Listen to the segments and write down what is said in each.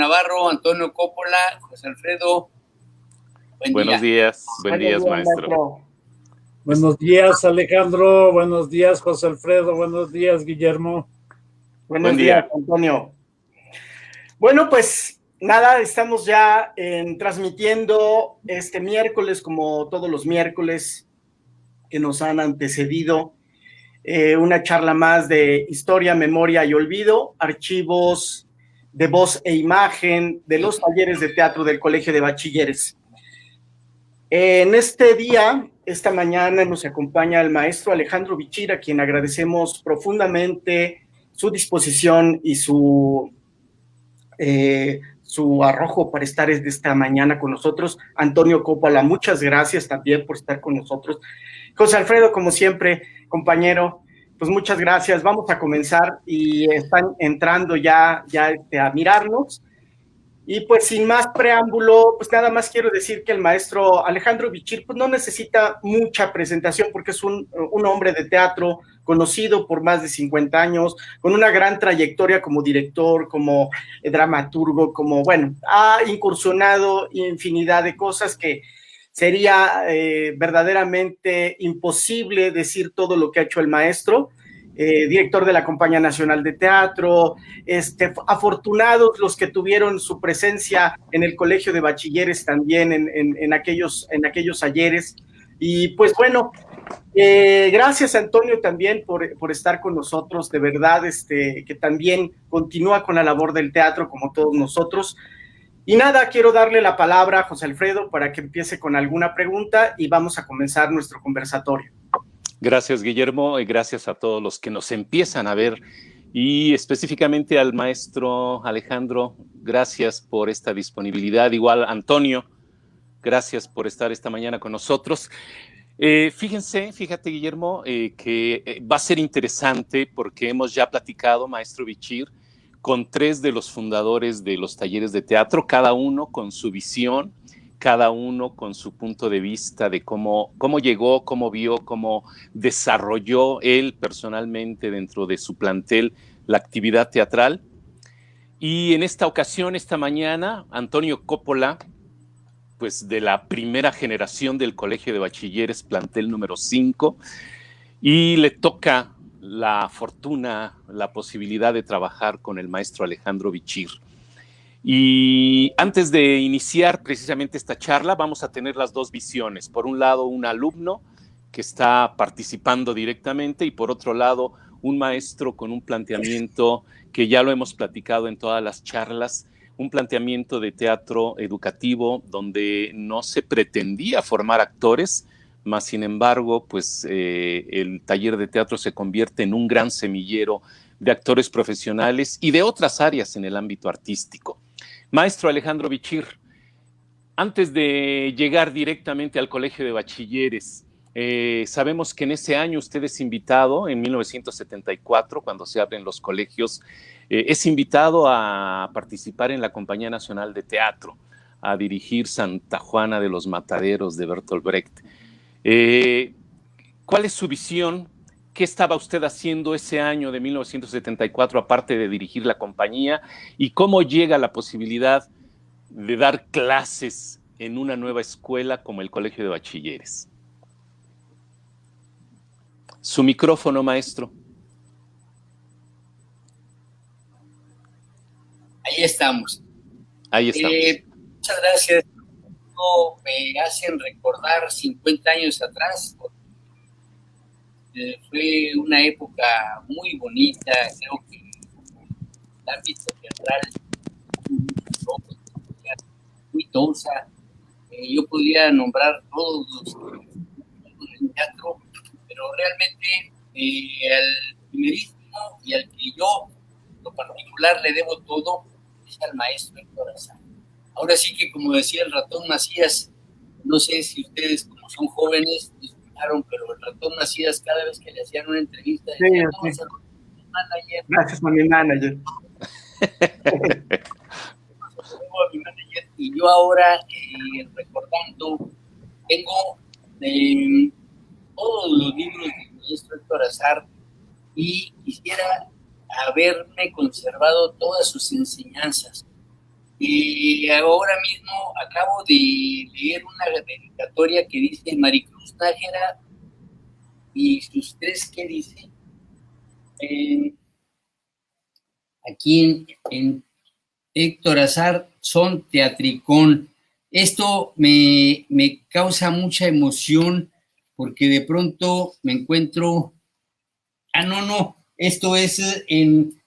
Navarro, Antonio Coppola, José Alfredo. Buenos días, maestro. Buenos días, Alejandro. Buenos días, José Alfredo. Buenos días, Guillermo. Buenos días, Antonio. Bueno, pues nada, estamos ya transmitiendo este miércoles, como todos los miércoles que nos han antecedido, una charla más de historia, memoria y olvido, archivos de voz e imagen de los talleres de teatro del Colegio de Bachilleres. En este día, esta mañana, nos acompaña el maestro Alejandro Bichir, a quien agradecemos profundamente su disposición y su arrojo para estar esta mañana con nosotros. Antonio Coppola, muchas gracias también por estar con nosotros. José Alfredo, como siempre, compañero, pues muchas gracias. Vamos a comenzar y están entrando ya a mirarnos. Y pues sin más preámbulo, pues nada más quiero decir que el maestro Alejandro Bichir pues no necesita mucha presentación porque es un hombre de teatro conocido por más de 50 años, con una gran trayectoria como director, como dramaturgo, ha incursionado infinidad de cosas que sería verdaderamente imposible decir todo lo que ha hecho el maestro. Director de la Compañía Nacional de Teatro, afortunados los que tuvieron su presencia en el Colegio de Bachilleres también en aquellos ayeres. Y pues bueno, gracias Antonio también por estar con nosotros, de verdad, que también continúa con la labor del teatro como todos nosotros. Y nada, quiero darle la palabra a José Alfredo para que empiece con alguna pregunta y vamos a comenzar nuestro conversatorio. Gracias, Guillermo, y gracias a todos los que nos empiezan a ver, y específicamente al maestro Alejandro, gracias por esta disponibilidad. Igual, Antonio, gracias por estar esta mañana con nosotros. Fíjate, Guillermo, que va a ser interesante porque hemos ya platicado, maestro Bichir, con 3 de los fundadores de los talleres de teatro, cada uno con su visión, cada uno con su punto de vista de cómo llegó, cómo vio, cómo desarrolló él personalmente dentro de su plantel la actividad teatral. Y en esta ocasión, esta mañana, Antonio Coppola, pues de la primera generación del Colegio de Bachilleres, plantel número 5, y le toca la fortuna, la posibilidad de trabajar con el maestro Alejandro Bichir. Y antes de iniciar precisamente esta charla, vamos a tener las dos visiones. Por un lado, un alumno que está participando directamente y por otro lado, un maestro con un planteamiento que ya lo hemos platicado en todas las charlas, un planteamiento de teatro educativo donde no se pretendía formar actores, mas sin embargo, pues el taller de teatro se convierte en un gran semillero de actores profesionales y de otras áreas en el ámbito artístico. Maestro Alejandro Bichir, antes de llegar directamente al Colegio de Bachilleres, sabemos que en ese año usted es invitado, en 1974, cuando se abren los colegios, es invitado a participar en la Compañía Nacional de Teatro, a dirigir Santa Juana de los Mataderos de Bertolt Brecht. ¿Cuál es su visión? ¿Qué estaba usted haciendo ese año de 1974, aparte de dirigir la compañía? ¿Y cómo llega la posibilidad de dar clases en una nueva escuela como el Colegio de Bachilleres? Su micrófono, maestro. Ahí estamos. Ahí estamos. Muchas gracias. Me hacen recordar 50 años atrás. Fue una época muy bonita, creo que el ámbito teatral muy densa. Yo podría nombrar todos los del teatro, pero realmente al primerísimo y al que yo, en lo particular, le debo todo es al maestro Héctor Azar. Ahora sí que, como decía el ratón Macías, no sé si ustedes, como son jóvenes, escucharon, pero el ratón Macías, cada vez que le hacían una entrevista, decía, sí. Gracias a mi manager. Y yo ahora, recordando, tengo todos los libros del maestro Héctor Azar y quisiera haberme conservado todas sus enseñanzas. ahora mismo acabo de leer una dedicatoria que dice Maricruz Nájera y sus tres, ¿qué dice? Aquí en Héctor Azar son teatricón. Esto me causa mucha emoción porque de pronto me encuentro, no, esto es en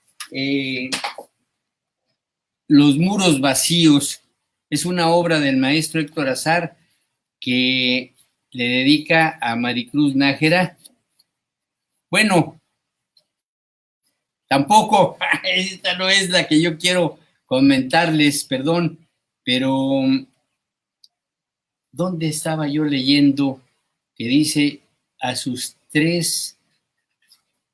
Los muros vacíos. Es una obra del maestro Héctor Azar que le dedica a Maricruz Nájera. Bueno, tampoco, esta no es la que yo quiero comentarles, perdón, pero ¿dónde estaba yo leyendo que dice a sus tres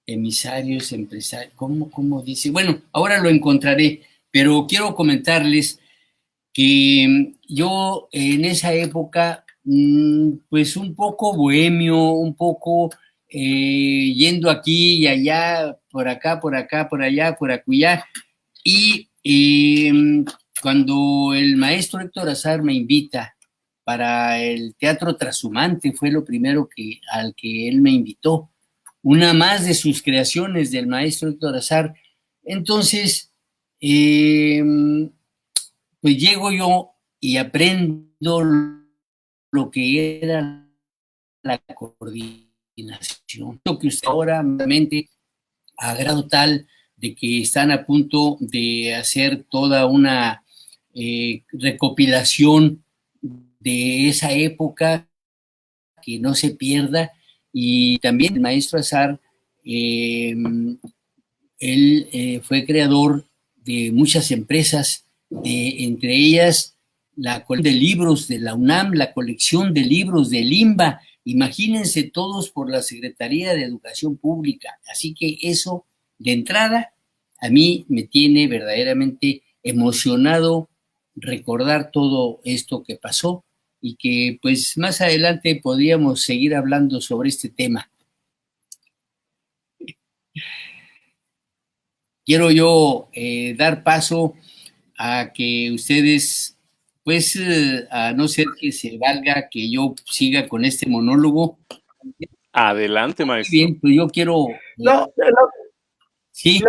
emisarios, empresarios? ¿Cómo dice? Bueno, ahora lo encontraré, pero quiero comentarles que yo en esa época, pues un poco bohemio, un poco yendo aquí y allá, por acá, por allá, por acullá, y cuando el maestro Héctor Azar me invita para el Teatro Trashumante, fue lo primero al que él me invitó, una más de sus creaciones del maestro Héctor Azar. Entonces, pues llego yo y aprendo lo que era la coordinación. Lo que usted ahora mente a grado tal de que están a punto de hacer toda una recopilación de esa época que no se pierda. Y también el maestro Azar, él fue creador de muchas empresas, entre ellas la colección de libros de la UNAM, la colección de libros del IMBA, imagínense todos por la Secretaría de Educación Pública. Así que eso, de entrada, a mí me tiene verdaderamente emocionado recordar todo esto que pasó y que pues más adelante podríamos seguir hablando sobre este tema. Quiero yo dar paso a que ustedes, pues, a no ser que se valga que yo siga con este monólogo. Adelante, maestro. Bien, pues yo quiero... Sí.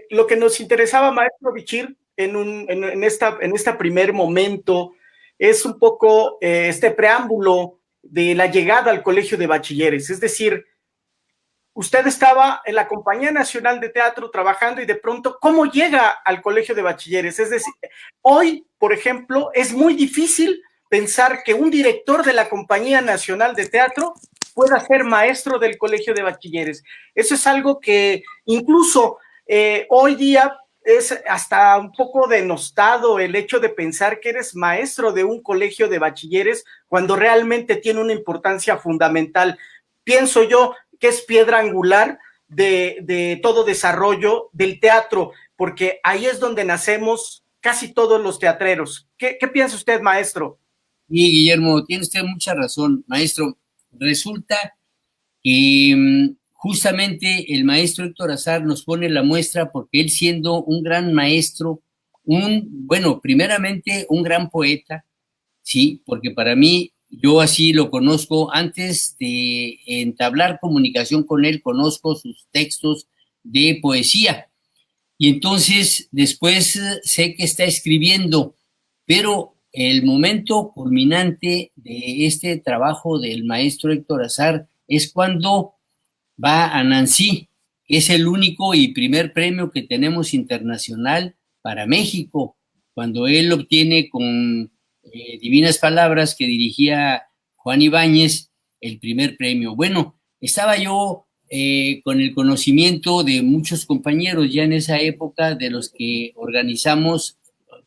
Lo que nos interesaba, maestro Bichir, en esta primer momento, es un poco este preámbulo de la llegada al Colegio de Bachilleres. Es decir, usted estaba en la Compañía Nacional de Teatro trabajando y de pronto, ¿cómo llega al Colegio de Bachilleres? Es decir, hoy, por ejemplo, es muy difícil pensar que un director de la Compañía Nacional de Teatro pueda ser maestro del Colegio de Bachilleres. Eso es algo que incluso hoy día es hasta un poco denostado el hecho de pensar que eres maestro de un colegio de bachilleres cuando realmente tiene una importancia fundamental. Pienso yo que es piedra angular de todo desarrollo del teatro, porque ahí es donde nacemos casi todos los teatreros. ¿Qué piensa usted, maestro? Sí, Guillermo, tiene usted mucha razón, maestro. Resulta que justamente el maestro Héctor Azar nos pone la muestra porque él, siendo un gran maestro, primeramente un gran poeta, sí, porque para mí, yo así lo conozco, antes de entablar comunicación con él, conozco sus textos de poesía. Y entonces después sé que está escribiendo, pero el momento culminante de este trabajo del maestro Héctor Azar es cuando va a Nancy, que es el único y primer premio que tenemos internacional para México, cuando él obtiene con Divinas Palabras, que dirigía Juan Ibáñez, el primer premio. Bueno, estaba yo con el conocimiento de muchos compañeros ya en esa época, de los que organizamos,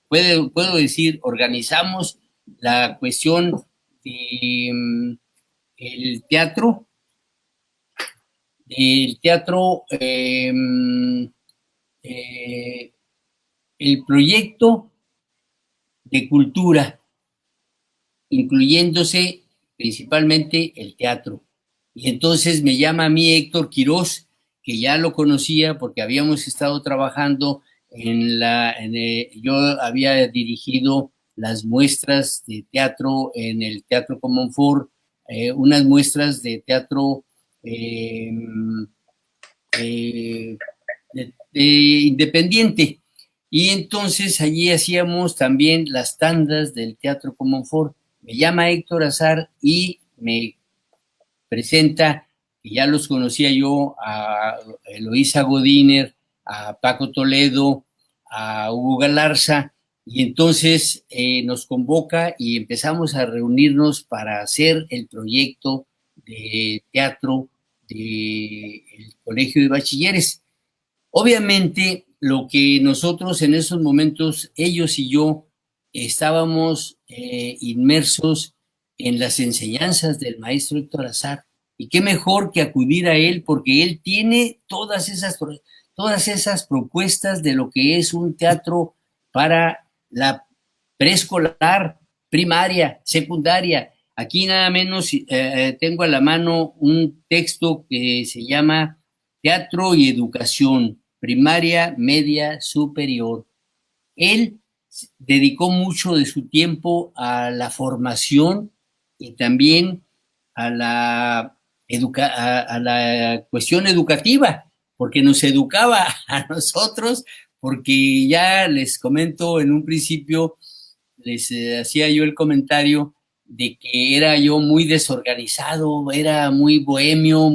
puedo decir, organizamos la cuestión de el teatro, el proyecto de cultura, incluyéndose principalmente el teatro. Y entonces me llama a mí Héctor Quirós, que ya lo conocía porque habíamos estado trabajando yo había dirigido las muestras de teatro en el Teatro Comonfort, unas muestras de teatro independiente. Y entonces allí hacíamos también las tandas del Teatro Comonfort. Me llama Héctor Azar y me presenta, que ya los conocía yo, a Eloísa Godínez, a Paco Toledo, a Hugo Galarza, y entonces nos convoca y empezamos a reunirnos para hacer el proyecto de teatro del Colegio de Bachilleres. Obviamente, lo que nosotros en esos momentos, ellos y yo, estábamos inmersos en las enseñanzas del maestro Héctor Azar. Y qué mejor que acudir a él, porque él tiene todas esas propuestas de lo que es un teatro para la preescolar, primaria, secundaria. Aquí nada menos tengo a la mano un texto que se llama Teatro y Educación, primaria, media, superior. Él dedicó mucho de su tiempo a la formación y también a la cuestión educativa, porque nos educaba a nosotros, porque ya les comento en un principio, les hacía yo el comentario de que era yo muy desorganizado, era muy bohemio,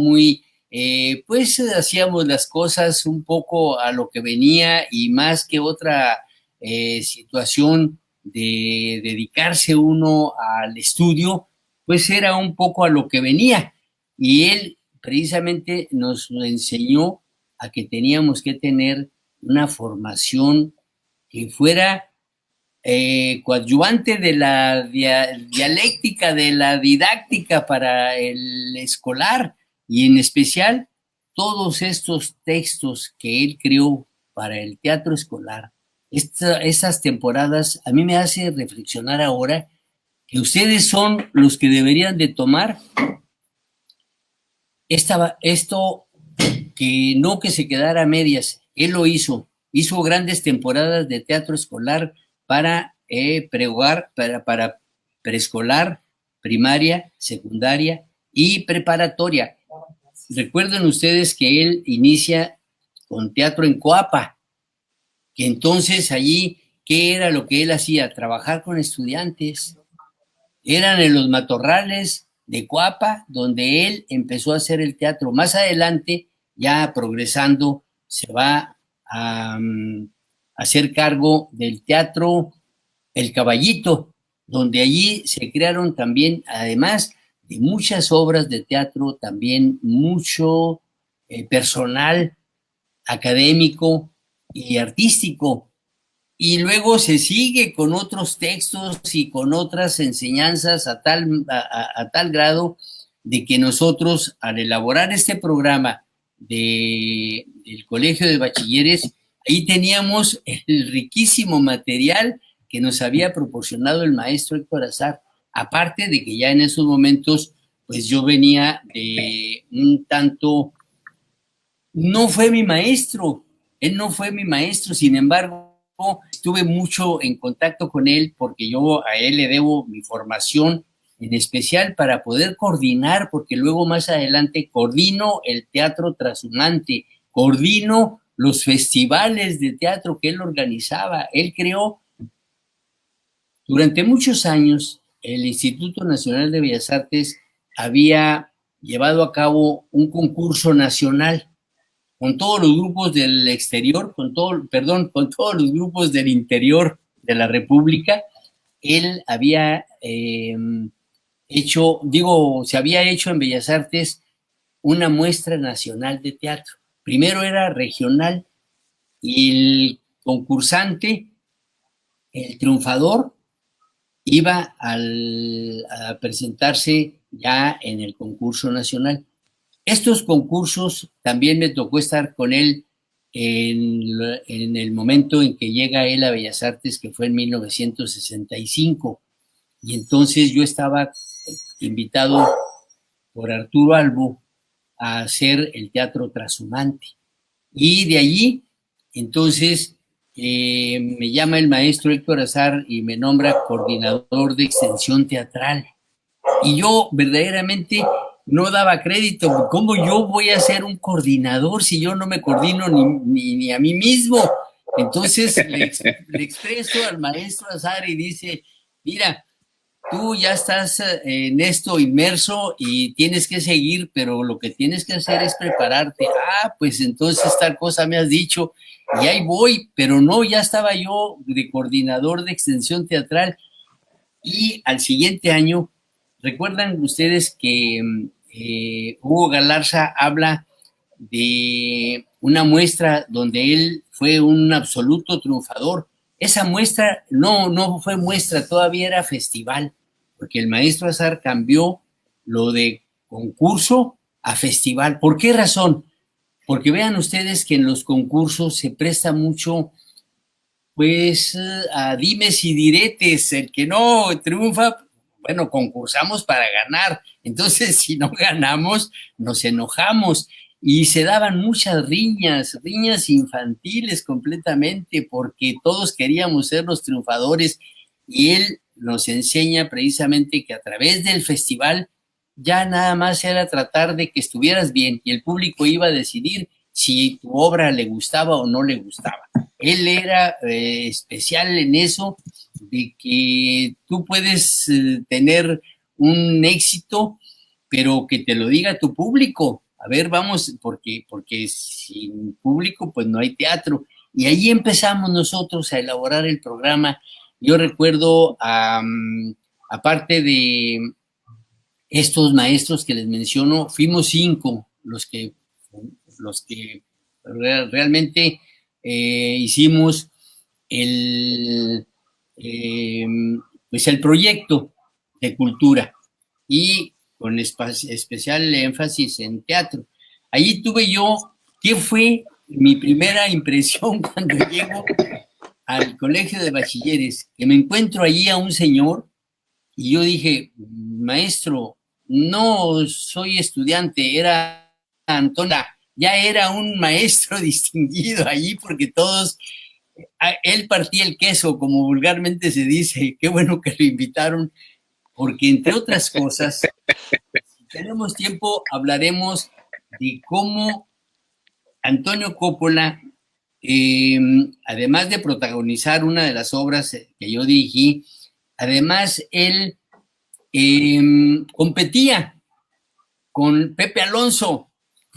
pues hacíamos las cosas un poco a lo que venía y más que otra situación de dedicarse uno al estudio, pues era un poco a lo que venía. Y él precisamente nos enseñó a que teníamos que tener una formación que fuera coadyuvante de la dialéctica, de la didáctica para el escolar, y en especial todos estos textos que él creó para el teatro escolar. Esas temporadas a mí me hace reflexionar ahora que ustedes son los que deberían de tomar esto, que no que se quedara a medias. Él lo hizo grandes temporadas de teatro escolar para para preescolar, primaria, secundaria y preparatoria. Recuerden ustedes que él inicia con teatro en Coapa, que entonces allí, ¿qué era lo que él hacía? Trabajar con estudiantes. Eran en los matorrales de Coapa donde él empezó a hacer el teatro. Más adelante, ya progresando, se va a hacer cargo del teatro El Caballito, donde allí se crearon también, además de muchas obras de teatro, también mucho personal académico y artístico. Y luego se sigue con otros textos y con otras enseñanzas a tal grado de que nosotros, al elaborar este programa del Colegio de Bachilleres, ahí teníamos el riquísimo material que nos había proporcionado el maestro Héctor Azar. Aparte de que ya en esos momentos, pues yo venía de un tanto, no fue mi maestro, él no fue mi maestro, sin embargo, estuve mucho en contacto con él porque yo a él le debo mi formación, en especial para poder coordinar, porque luego más adelante coordino el teatro trashumante, coordino los festivales de teatro que él organizaba. Él creó durante muchos años, el Instituto Nacional de Bellas Artes había llevado a cabo un concurso nacional con todos los grupos del exterior, con todos los grupos del interior de la República. Él había se había hecho en Bellas Artes una muestra nacional de teatro. Primero era regional y el concursante, el triunfador, iba a presentarse ya en el concurso nacional. Estos concursos también me tocó estar con él en el momento en que llega él a Bellas Artes, que fue en 1965. Y entonces yo estaba invitado por Arturo Albo a hacer el teatro trashumante. Y de allí, entonces, me llama el maestro Héctor Azar y me nombra coordinador de extensión teatral. Y yo verdaderamente no daba crédito. ¿Cómo yo voy a ser un coordinador si yo no me coordino ni a mí mismo? Entonces le expreso al maestro Azar y dice, mira, tú ya estás en esto inmerso y tienes que seguir, pero lo que tienes que hacer es prepararte. Ah, pues entonces tal cosa me has dicho y ahí voy, pero no, ya estaba yo de coordinador de extensión teatral y al siguiente año, ¿recuerdan ustedes que Hugo Galarza habla de una muestra donde él fue un absoluto triunfador? Esa muestra no fue muestra, todavía era festival, porque el maestro Azar cambió lo de concurso a festival. ¿Por qué razón? Porque vean ustedes que en los concursos se presta mucho, pues, a dimes y diretes. El que no triunfa, bueno, concursamos para ganar. Entonces, si no ganamos, nos enojamos. Y se daban muchas riñas infantiles completamente, porque todos queríamos ser los triunfadores. Y él nos enseña precisamente que a través del festival ya nada más era tratar de que estuvieras bien y el público iba a decidir si tu obra le gustaba o no le gustaba. Él era especial en eso, de que tú puedes tener un éxito, pero que te lo diga tu público. A ver, vamos, porque sin público pues no hay teatro. Y ahí empezamos nosotros a elaborar el programa. Yo recuerdo, aparte de estos maestros que les menciono, fuimos 5 los que realmente hicimos pues el proyecto de cultura y con especial énfasis en teatro. Allí tuve yo, ¿qué fue mi primera impresión cuando llego al colegio de bachilleres? Que me encuentro allí a un señor y yo dije, maestro, no soy estudiante, era Antonio, ya era un maestro distinguido allí porque todos, él partía el queso, como vulgarmente se dice. Qué bueno que lo invitaron, porque entre otras cosas, si tenemos tiempo, hablaremos de cómo Antonio Coppola, además de protagonizar una de las obras que yo dirigí, además él competía con Pepe Alonso,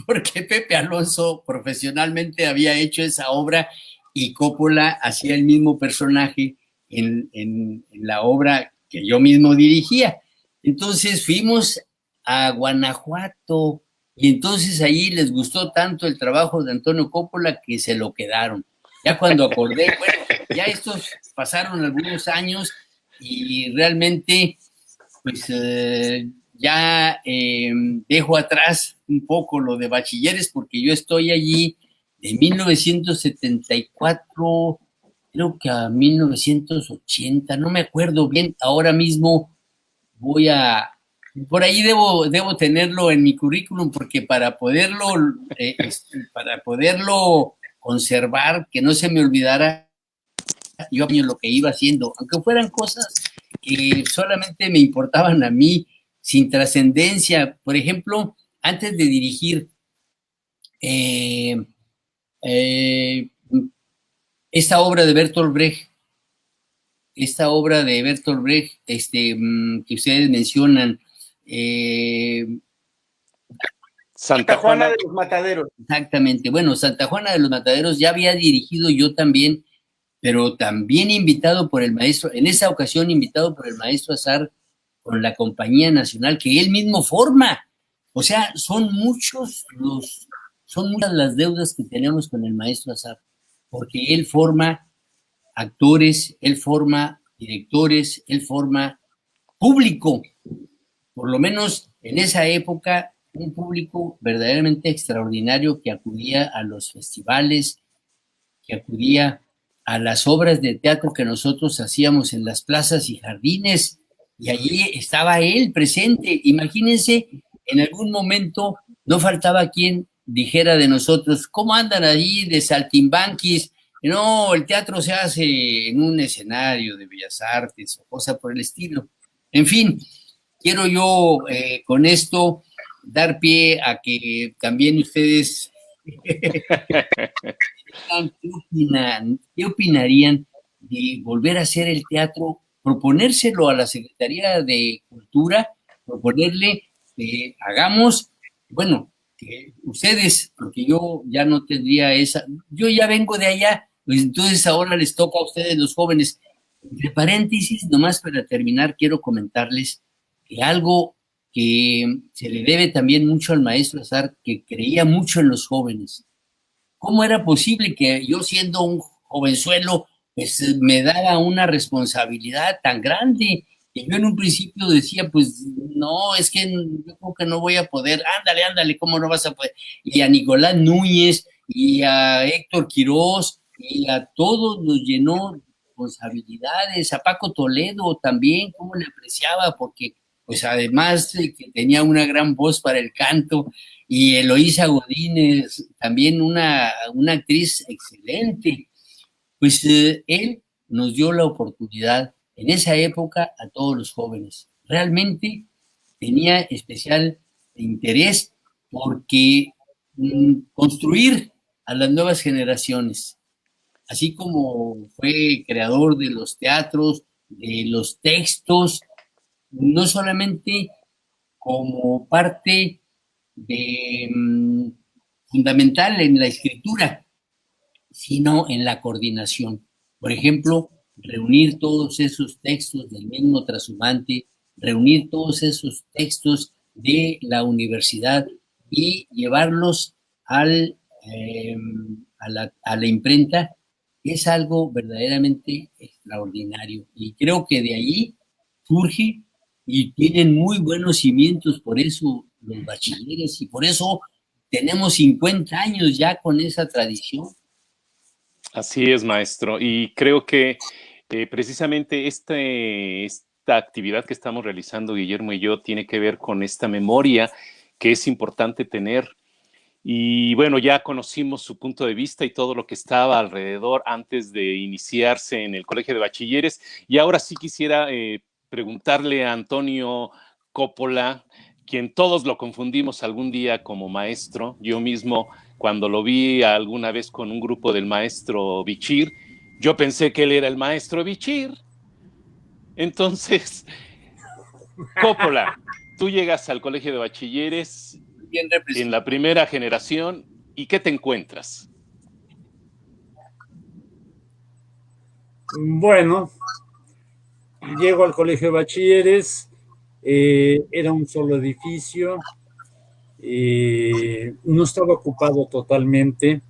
porque Pepe Alonso profesionalmente había hecho esa obra y Coppola hacía el mismo personaje en la obra que yo mismo dirigía. Entonces fuimos a Guanajuato y entonces ahí les gustó tanto el trabajo de Antonio Coppola que se lo quedaron. Ya cuando acordé, bueno, ya estos pasaron algunos años y realmente pues ya dejo atrás un poco lo de bachilleres porque yo estoy allí de 1974, creo que a 1980, no me acuerdo bien, ahora mismo por ahí debo tenerlo en mi currículum porque para poderlo conservar, que no se me olvidara yo lo que iba haciendo, aunque fueran cosas que solamente me importaban a mí, sin trascendencia. Por ejemplo, antes de dirigir esta obra de Bertolt Brecht, que ustedes mencionan, Santa Juana de los Mataderos. Exactamente. Bueno, Santa Juana de los Mataderos ya había dirigido yo también, pero también invitado por el maestro, en esa ocasión invitado por el maestro Azar con la Compañía Nacional que él mismo forma. O sea, son muchas las deudas que tenemos con el maestro Azar, porque él forma actores, él forma directores, él forma público, por lo menos en esa época, un público verdaderamente extraordinario que acudía a los festivales, que acudía a las obras de teatro que nosotros hacíamos en las plazas y jardines, y allí estaba él presente. Imagínense, en algún momento no faltaba quien dijera de nosotros, ¿cómo andan ahí de saltimbanquis? no, el teatro se hace en un escenario de bellas artes o cosa por el estilo. En fin, quiero yo con esto dar pie a que también ustedes ¿qué opinarían de volver a hacer el teatro, proponérselo a la Secretaría de Cultura, proponerle que hagamos, bueno, que ustedes, porque yo ya no tendría esa, yo ya vengo de allá, pues entonces ahora les toca a ustedes los jóvenes. Entre paréntesis, nomás para terminar, quiero comentarles que algo que se le debe también mucho al maestro Azar, que creía mucho en los jóvenes. ¿Cómo era posible que yo siendo un jovenzuelo, pues me daba una responsabilidad tan grande? Que yo en un principio decía, pues no, es que yo creo que no voy a poder. Ándale, ándale, ¿cómo no vas a poder? Y a Nicolás Núñez y a Héctor Quirós y a todos nos llenó de responsabilidades. A Paco Toledo también, cómo le apreciaba, porque pues además de que tenía una gran voz para el canto, y Eloísa Godínez, también una actriz excelente. Pues él nos dio la oportunidad en esa época a todos los jóvenes. Realmente tenía especial interés porque construir a las nuevas generaciones, así como fue creador de los teatros, de los textos, no solamente como parte de, fundamental en la escritura, sino en la coordinación. Por ejemplo, reunir todos esos textos del mismo trashumante, reunir todos esos textos de la universidad y llevarlos a la imprenta, es algo verdaderamente extraordinario. Y creo que de ahí surge y tienen muy buenos cimientos, por eso los bachilleres, y por eso tenemos 50 años ya con esa tradición. Así es, maestro. Y creo que precisamente esta actividad que estamos realizando, Guillermo y yo, tiene que ver con esta memoria que es importante tener. Y bueno, ya conocimos su punto de vista y todo lo que estaba alrededor antes de iniciarse en el Colegio de Bachilleres. Y ahora sí quisiera preguntarle a Antonio Coppola, quien todos lo confundimos algún día como maestro. Yo mismo, cuando lo vi alguna vez con un grupo del maestro Bichir, yo pensé que él era el maestro Bichir. Entonces, Coppola, tú llegas al Colegio de Bachilleres en la primera generación, ¿y qué te encuentras? Bueno, llego al Colegio de Bachilleres, era un solo edificio, no estaba ocupado totalmente.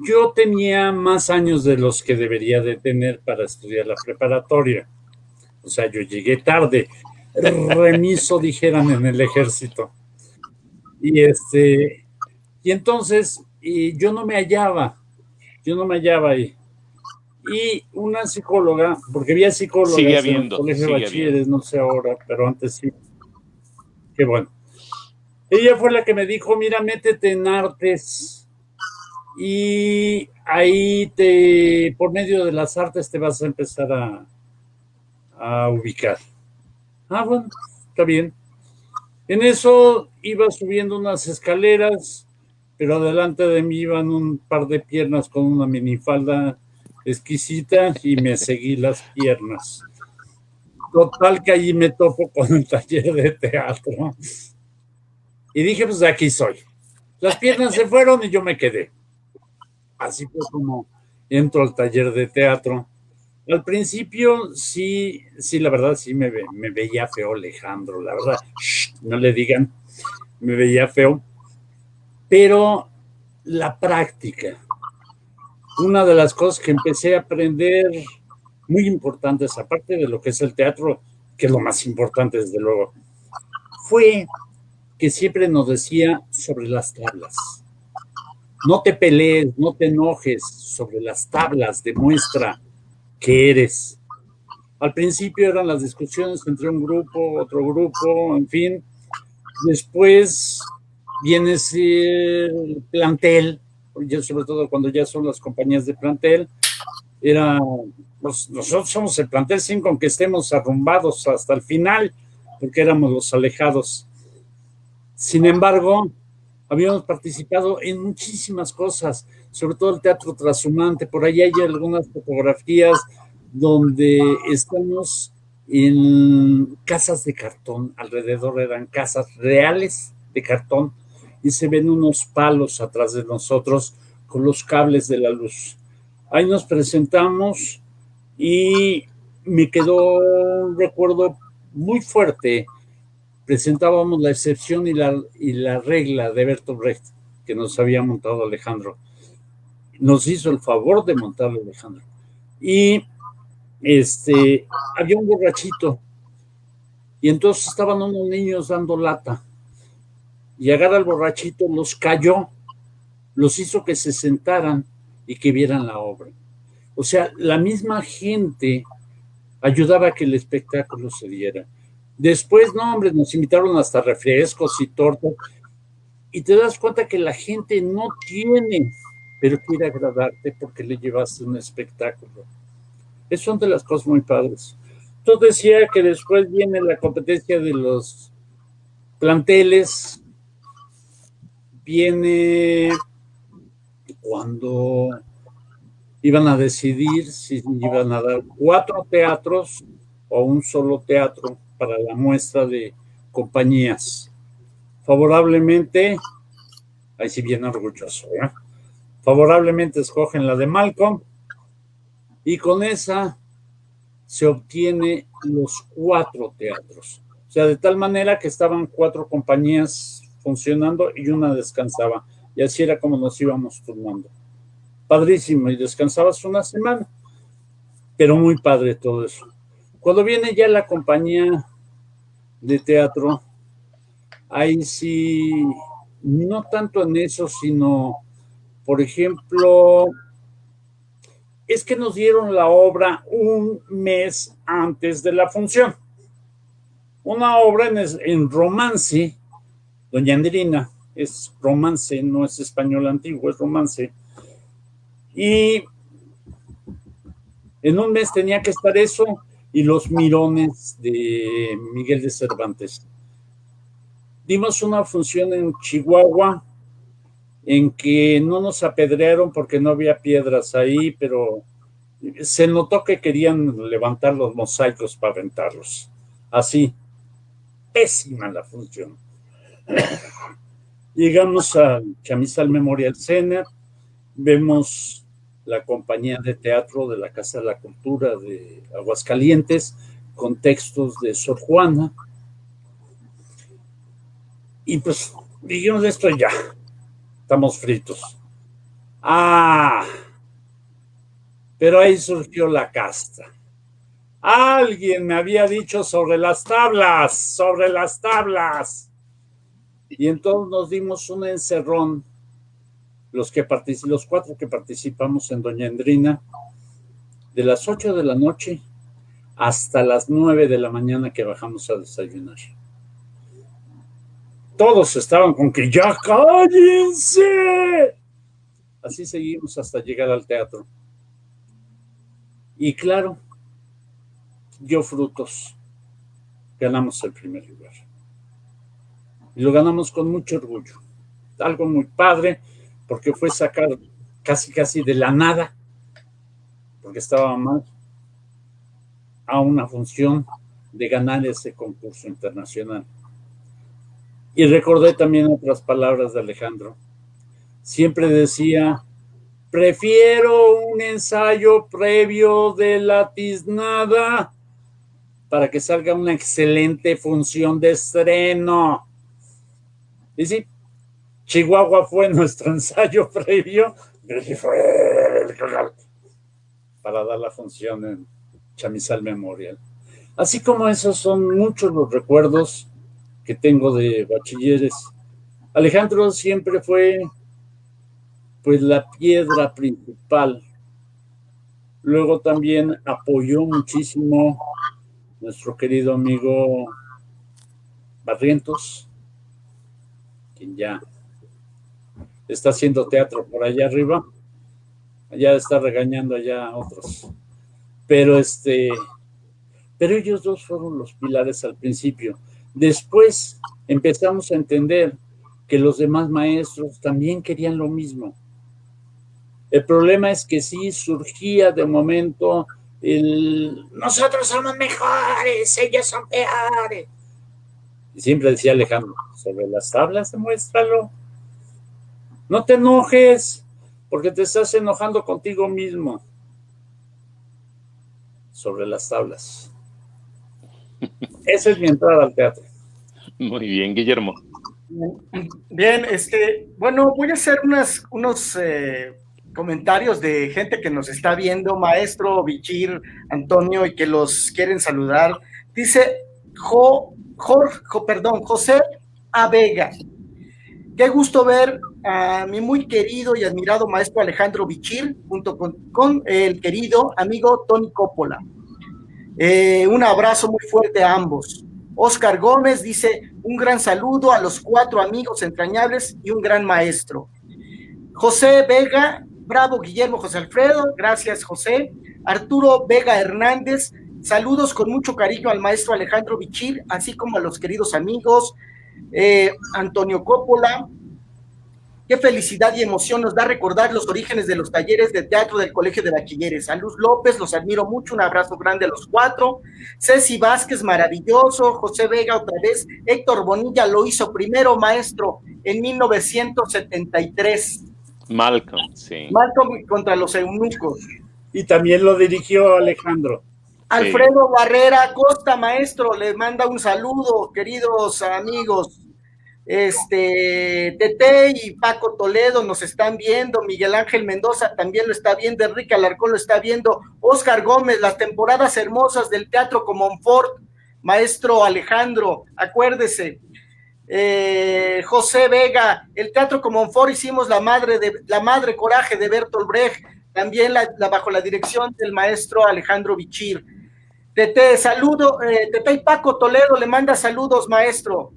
Yo tenía más años de los que debería de tener para estudiar la preparatoria. O sea, yo llegué tarde, remiso dijeran en el ejército. Y entonces yo no me hallaba ahí. Y una psicóloga, porque había psicólogas en el Colegio de Bachilleres, no sé ahora, pero antes sí. Qué bueno. Ella fue la que me dijo, mira, métete en artes y ahí por medio de las artes te vas a empezar a ubicar. Ah, bueno, está bien. En eso iba subiendo unas escaleras, pero adelante de mí iban un par de piernas con una minifalda exquisita y me seguí las piernas. Total que allí me topo con el taller de teatro. Y dije, pues aquí soy. Las piernas se fueron y yo me quedé. Así fue como entro al taller de teatro. Al principio, sí, la verdad, sí me veía feo Alejandro, la verdad. No le digan, me veía feo. Pero la práctica, una de las cosas que empecé a aprender, muy importantes, aparte de lo que es el teatro, que es lo más importante, desde luego, fue que siempre nos decía sobre las tablas. No te pelees, no te enojes, sobre las tablas, demuestra que eres. Al principio eran las discusiones entre un grupo, otro grupo, en fin. Después viene el plantel yo sobre todo cuando ya son las compañías de plantel, nosotros somos el plantel 5, aunque estemos arrumbados hasta el final, porque éramos los alejados. Sin embargo, habíamos participado en muchísimas cosas, sobre todo el teatro trashumante. Por ahí hay algunas fotografías donde estamos en casas de cartón, alrededor eran casas reales de cartón, y se ven unos palos atrás de nosotros con los cables de la luz. Ahí nos presentamos y me quedó un recuerdo muy fuerte. Presentábamos la excepción y la regla de Bertolt Brecht, que nos había montado Alejandro. Nos hizo el favor de montarlo Alejandro. Y había un borrachito, y entonces estaban unos niños dando lata, y agarra al borrachito, los cayó, los hizo que se sentaran y que vieran la obra. O sea, la misma gente ayudaba a que el espectáculo se diera. Después, no, hombre, nos invitaron hasta refrescos y tortas, y te das cuenta que la gente no tiene, pero quiere agradarte porque le llevaste un espectáculo. Esas son de las cosas muy padres. Tú decías que después viene la competencia de los planteles, viene cuando iban a decidir si iban a dar 4 teatros o un solo teatro para la muestra de compañías. Favorablemente, ahí sí bien orgulloso, ¿eh? Favorablemente escogen la de Malcolm, y con esa se obtiene los 4 teatros. O sea, de tal manera que estaban 4 compañías funcionando y una descansaba. Y así era como nos íbamos turnando. Padrísimo, y descansabas una semana. Pero muy padre todo eso. Cuando viene ya la compañía de teatro, ahí sí, no tanto en eso, sino, por ejemplo, es que nos dieron la obra un mes antes de la función. Una obra en romance, Doña Andrina, es romance, no es español antiguo, es romance. Y en un mes tenía que estar eso y Los Mirones de Miguel de Cervantes. Dimos una función en Chihuahua en que no nos apedrearon porque no había piedras ahí, pero se notó que querían levantar los mosaicos para aventarlos. Así, pésima la función. Llegamos al Chamizal Memorial Center, vemos la compañía de teatro de la Casa de la Cultura de Aguascalientes, con textos de Sor Juana, y pues dijimos, esto ya, estamos fritos. Pero ahí surgió la casta. Alguien me había dicho sobre las tablas. Y entonces nos dimos un encerrón, los 4 que participamos en Doña Andrina, de las 8 de la noche hasta las 9 de la mañana que bajamos a desayunar. Todos estaban con que ya cállense. Así seguimos hasta llegar al teatro. Y claro, dio frutos. Ganamos el primer lugar. Y lo ganamos con mucho orgullo. Algo muy padre, porque fue sacar casi de la nada, porque estaba mal, a una función de ganar ese concurso internacional. Y recordé también otras palabras de Alejandro. Siempre decía, prefiero un ensayo previo de la tiznada para que salga una excelente función de estreno. Y sí, Chihuahua fue nuestro ensayo previo para dar la función en Chamizal Memorial. Así como esos son muchos los recuerdos que tengo de bachilleres. Alejandro siempre fue pues la piedra principal. Luego también apoyó muchísimo nuestro querido amigo Barrientos, quien ya está haciendo teatro por allá arriba, allá está regañando allá a otros, pero ellos dos fueron los pilares al principio. Después empezamos a entender que los demás maestros también querían lo mismo. El problema es que sí surgía de momento nosotros somos mejores, ellos son peores. Y siempre decía Alejandro, sobre las tablas demuéstralo. No te enojes, porque te estás enojando contigo mismo. Sobre las tablas. Esa es mi entrada al teatro. Muy bien, Guillermo. Bien, bueno, voy a hacer unos comentarios de gente que nos está viendo, maestro Bichir, Antonio, y que los quieren saludar. Dice José A. Vega. Qué gusto ver a mi muy querido y admirado maestro Alejandro Bichir, junto con el querido amigo Tony Coppola. Un abrazo muy fuerte a ambos. Oscar Gómez dice, un gran saludo a los 4 amigos entrañables y un gran maestro. José Vega, bravo Guillermo, José Alfredo, gracias José. Arturo Vega Hernández, saludos con mucho cariño al maestro Alejandro Bichir, así como a los queridos amigos. Antonio Coppola, qué felicidad y emoción nos da recordar los orígenes de los talleres de teatro del Colegio de Bachilleres. A Luz López, los admiro mucho, un abrazo grande a los 4. Ceci Vázquez, maravilloso. José Vega, otra vez. Héctor Bonilla lo hizo primero, maestro, en 1973. Malcolm, sí. Malcolm contra los eunucos. Y también lo dirigió Alejandro. Alfredo Barrera Costa, maestro, les manda un saludo, queridos amigos. Tete y Paco Toledo nos están viendo, Miguel Ángel Mendoza también lo está viendo, Enrique Alarcón lo está viendo, Oscar Gómez, las temporadas hermosas del Teatro Comonfort, maestro Alejandro, acuérdese. José Vega, el Teatro Comonfort hicimos la madre coraje de Bertolt Brecht, también bajo la dirección del maestro Alejandro Bichir. Tete, saludo, Tete y Paco Toledo le manda saludos, maestro.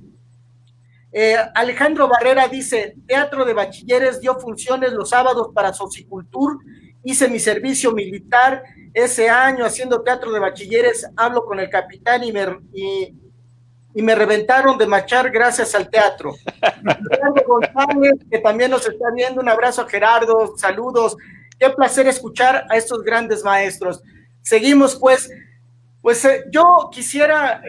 Alejandro Barrera dice, Teatro de Bachilleres dio funciones los sábados para Socicultur, hice mi servicio militar ese año haciendo Teatro de Bachilleres, hablo con el capitán y me reventaron de marchar gracias al teatro. Gerardo González, que también nos está viendo, un abrazo a Gerardo, saludos, qué placer escuchar a estos grandes maestros. Seguimos pues yo quisiera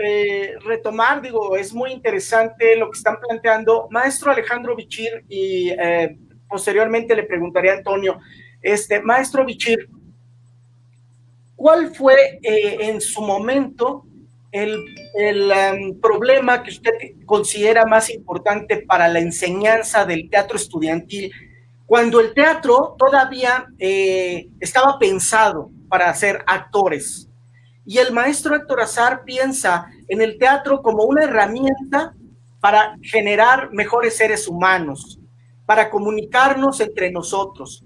retomar, es muy interesante lo que están planteando. Maestro Alejandro Bichir, y posteriormente le preguntaré a Antonio, maestro Bichir, ¿cuál fue en su momento el problema que usted considera más importante para la enseñanza del teatro estudiantil, cuando el teatro todavía estaba pensado para hacer actores? Y el maestro Héctor Azar piensa en el teatro como una herramienta para generar mejores seres humanos, para comunicarnos entre nosotros.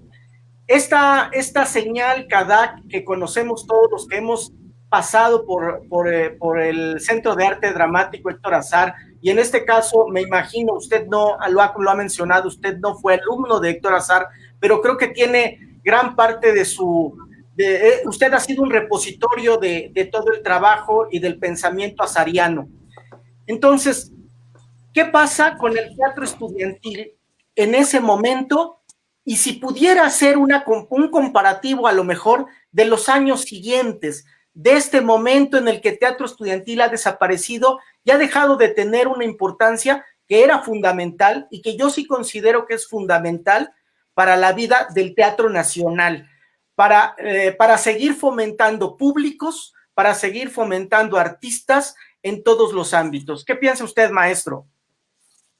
Esta señal CADAC que conocemos todos los que hemos pasado por el Centro de Arte Dramático Héctor Azar, y en este caso me imagino, usted no lo ha mencionado, usted no fue alumno de Héctor Azar, pero creo que tiene gran parte de usted ha sido un repositorio de todo el trabajo y del pensamiento azariano. Entonces, ¿qué pasa con el teatro estudiantil en ese momento? Y si pudiera hacer un comparativo a lo mejor de los años siguientes, de este momento en el que el teatro estudiantil ha desaparecido y ha dejado de tener una importancia que era fundamental y que yo sí considero que es fundamental para la vida del teatro nacional. Para seguir fomentando públicos, para seguir fomentando artistas en todos los ámbitos. ¿Qué piensa usted, maestro?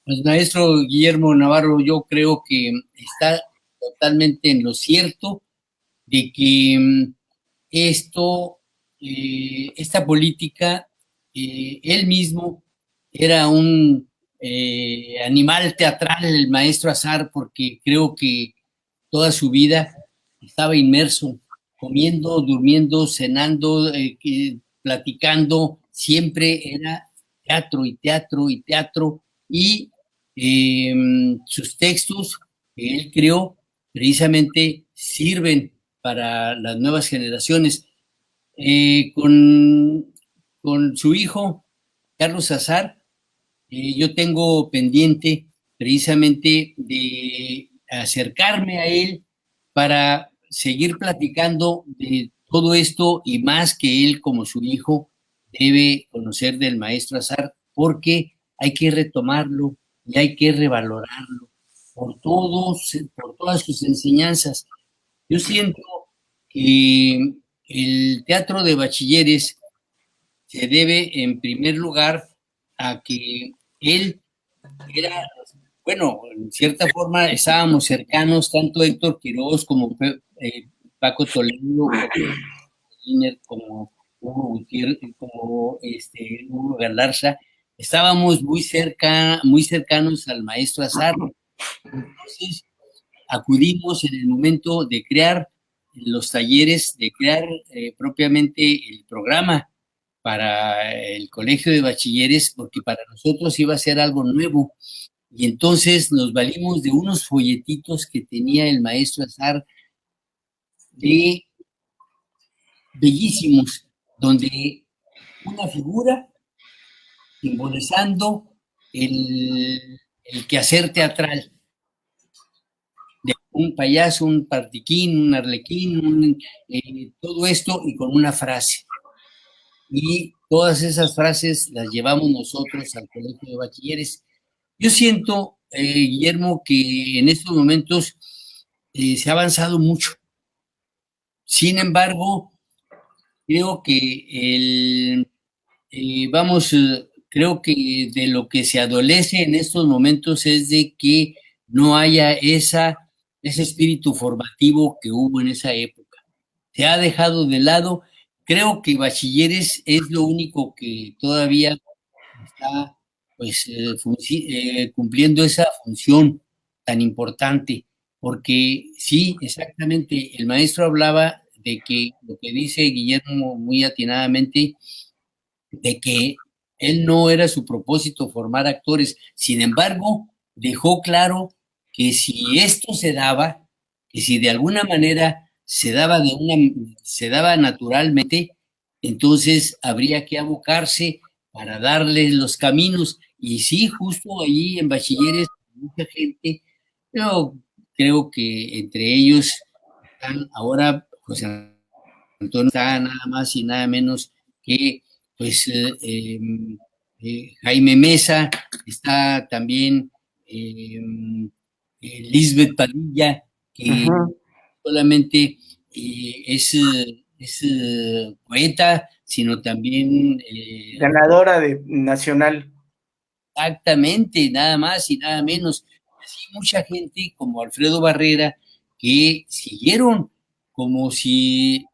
Pues, maestro Guillermo Navarro, yo creo que está totalmente en lo cierto de que esta política, él mismo era un animal teatral, el maestro Azar, porque creo que toda su vida estaba inmerso, comiendo, durmiendo, cenando, platicando, siempre era teatro y teatro y teatro, y sus textos que él creó precisamente sirven para las nuevas generaciones. Con su hijo, Carlos Azar, yo tengo pendiente precisamente de acercarme a él para seguir platicando de todo esto y más que él como su hijo debe conocer del maestro Azar, porque hay que retomarlo y hay que revalorarlo por todas sus enseñanzas. Yo siento que el teatro de bachilleres se debe en primer lugar a que él era, bueno, en cierta forma estábamos cercanos, tanto Héctor Quiroz como Paco Toledo, como Hugo Gutiérrez, como Hugo Galarza, estábamos muy cercanos al maestro Azar. Entonces, acudimos en el momento de crear los talleres, de crear propiamente el programa para el colegio de bachilleres, porque para nosotros iba a ser algo nuevo. Y entonces nos valimos de unos folletitos que tenía el maestro Azar, de bellísimos, donde una figura simbolizando el quehacer teatral de un payaso, un partiquín, un arlequín, todo esto y con una frase. Y todas esas frases las llevamos nosotros al colegio de bachilleres. Yo siento, Guillermo, que en estos momentos se ha avanzado mucho. Sin embargo, creo que creo que de lo que se adolece en estos momentos es de que no haya ese espíritu formativo que hubo en esa época. Se ha dejado de lado. Creo que bachilleres es lo único que todavía está pues, cumpliendo esa función tan importante, porque sí, exactamente, el maestro hablaba de que lo que dice Guillermo muy atinadamente, de que él no era su propósito formar actores. Sin embargo, dejó claro que si esto se daba, que si de alguna manera se daba naturalmente, entonces habría que abocarse para darles los caminos. Y sí, justo allí en bachilleres, mucha gente, yo creo que entre ellos están ahora, José Antonio está nada más y nada menos que pues Jaime Mesa, está también Lisbeth Padilla, que solamente es poeta, sino también ganadora de nacional. Exactamente, nada más y nada menos. Así mucha gente como Alfredo Barrera que siguieron como si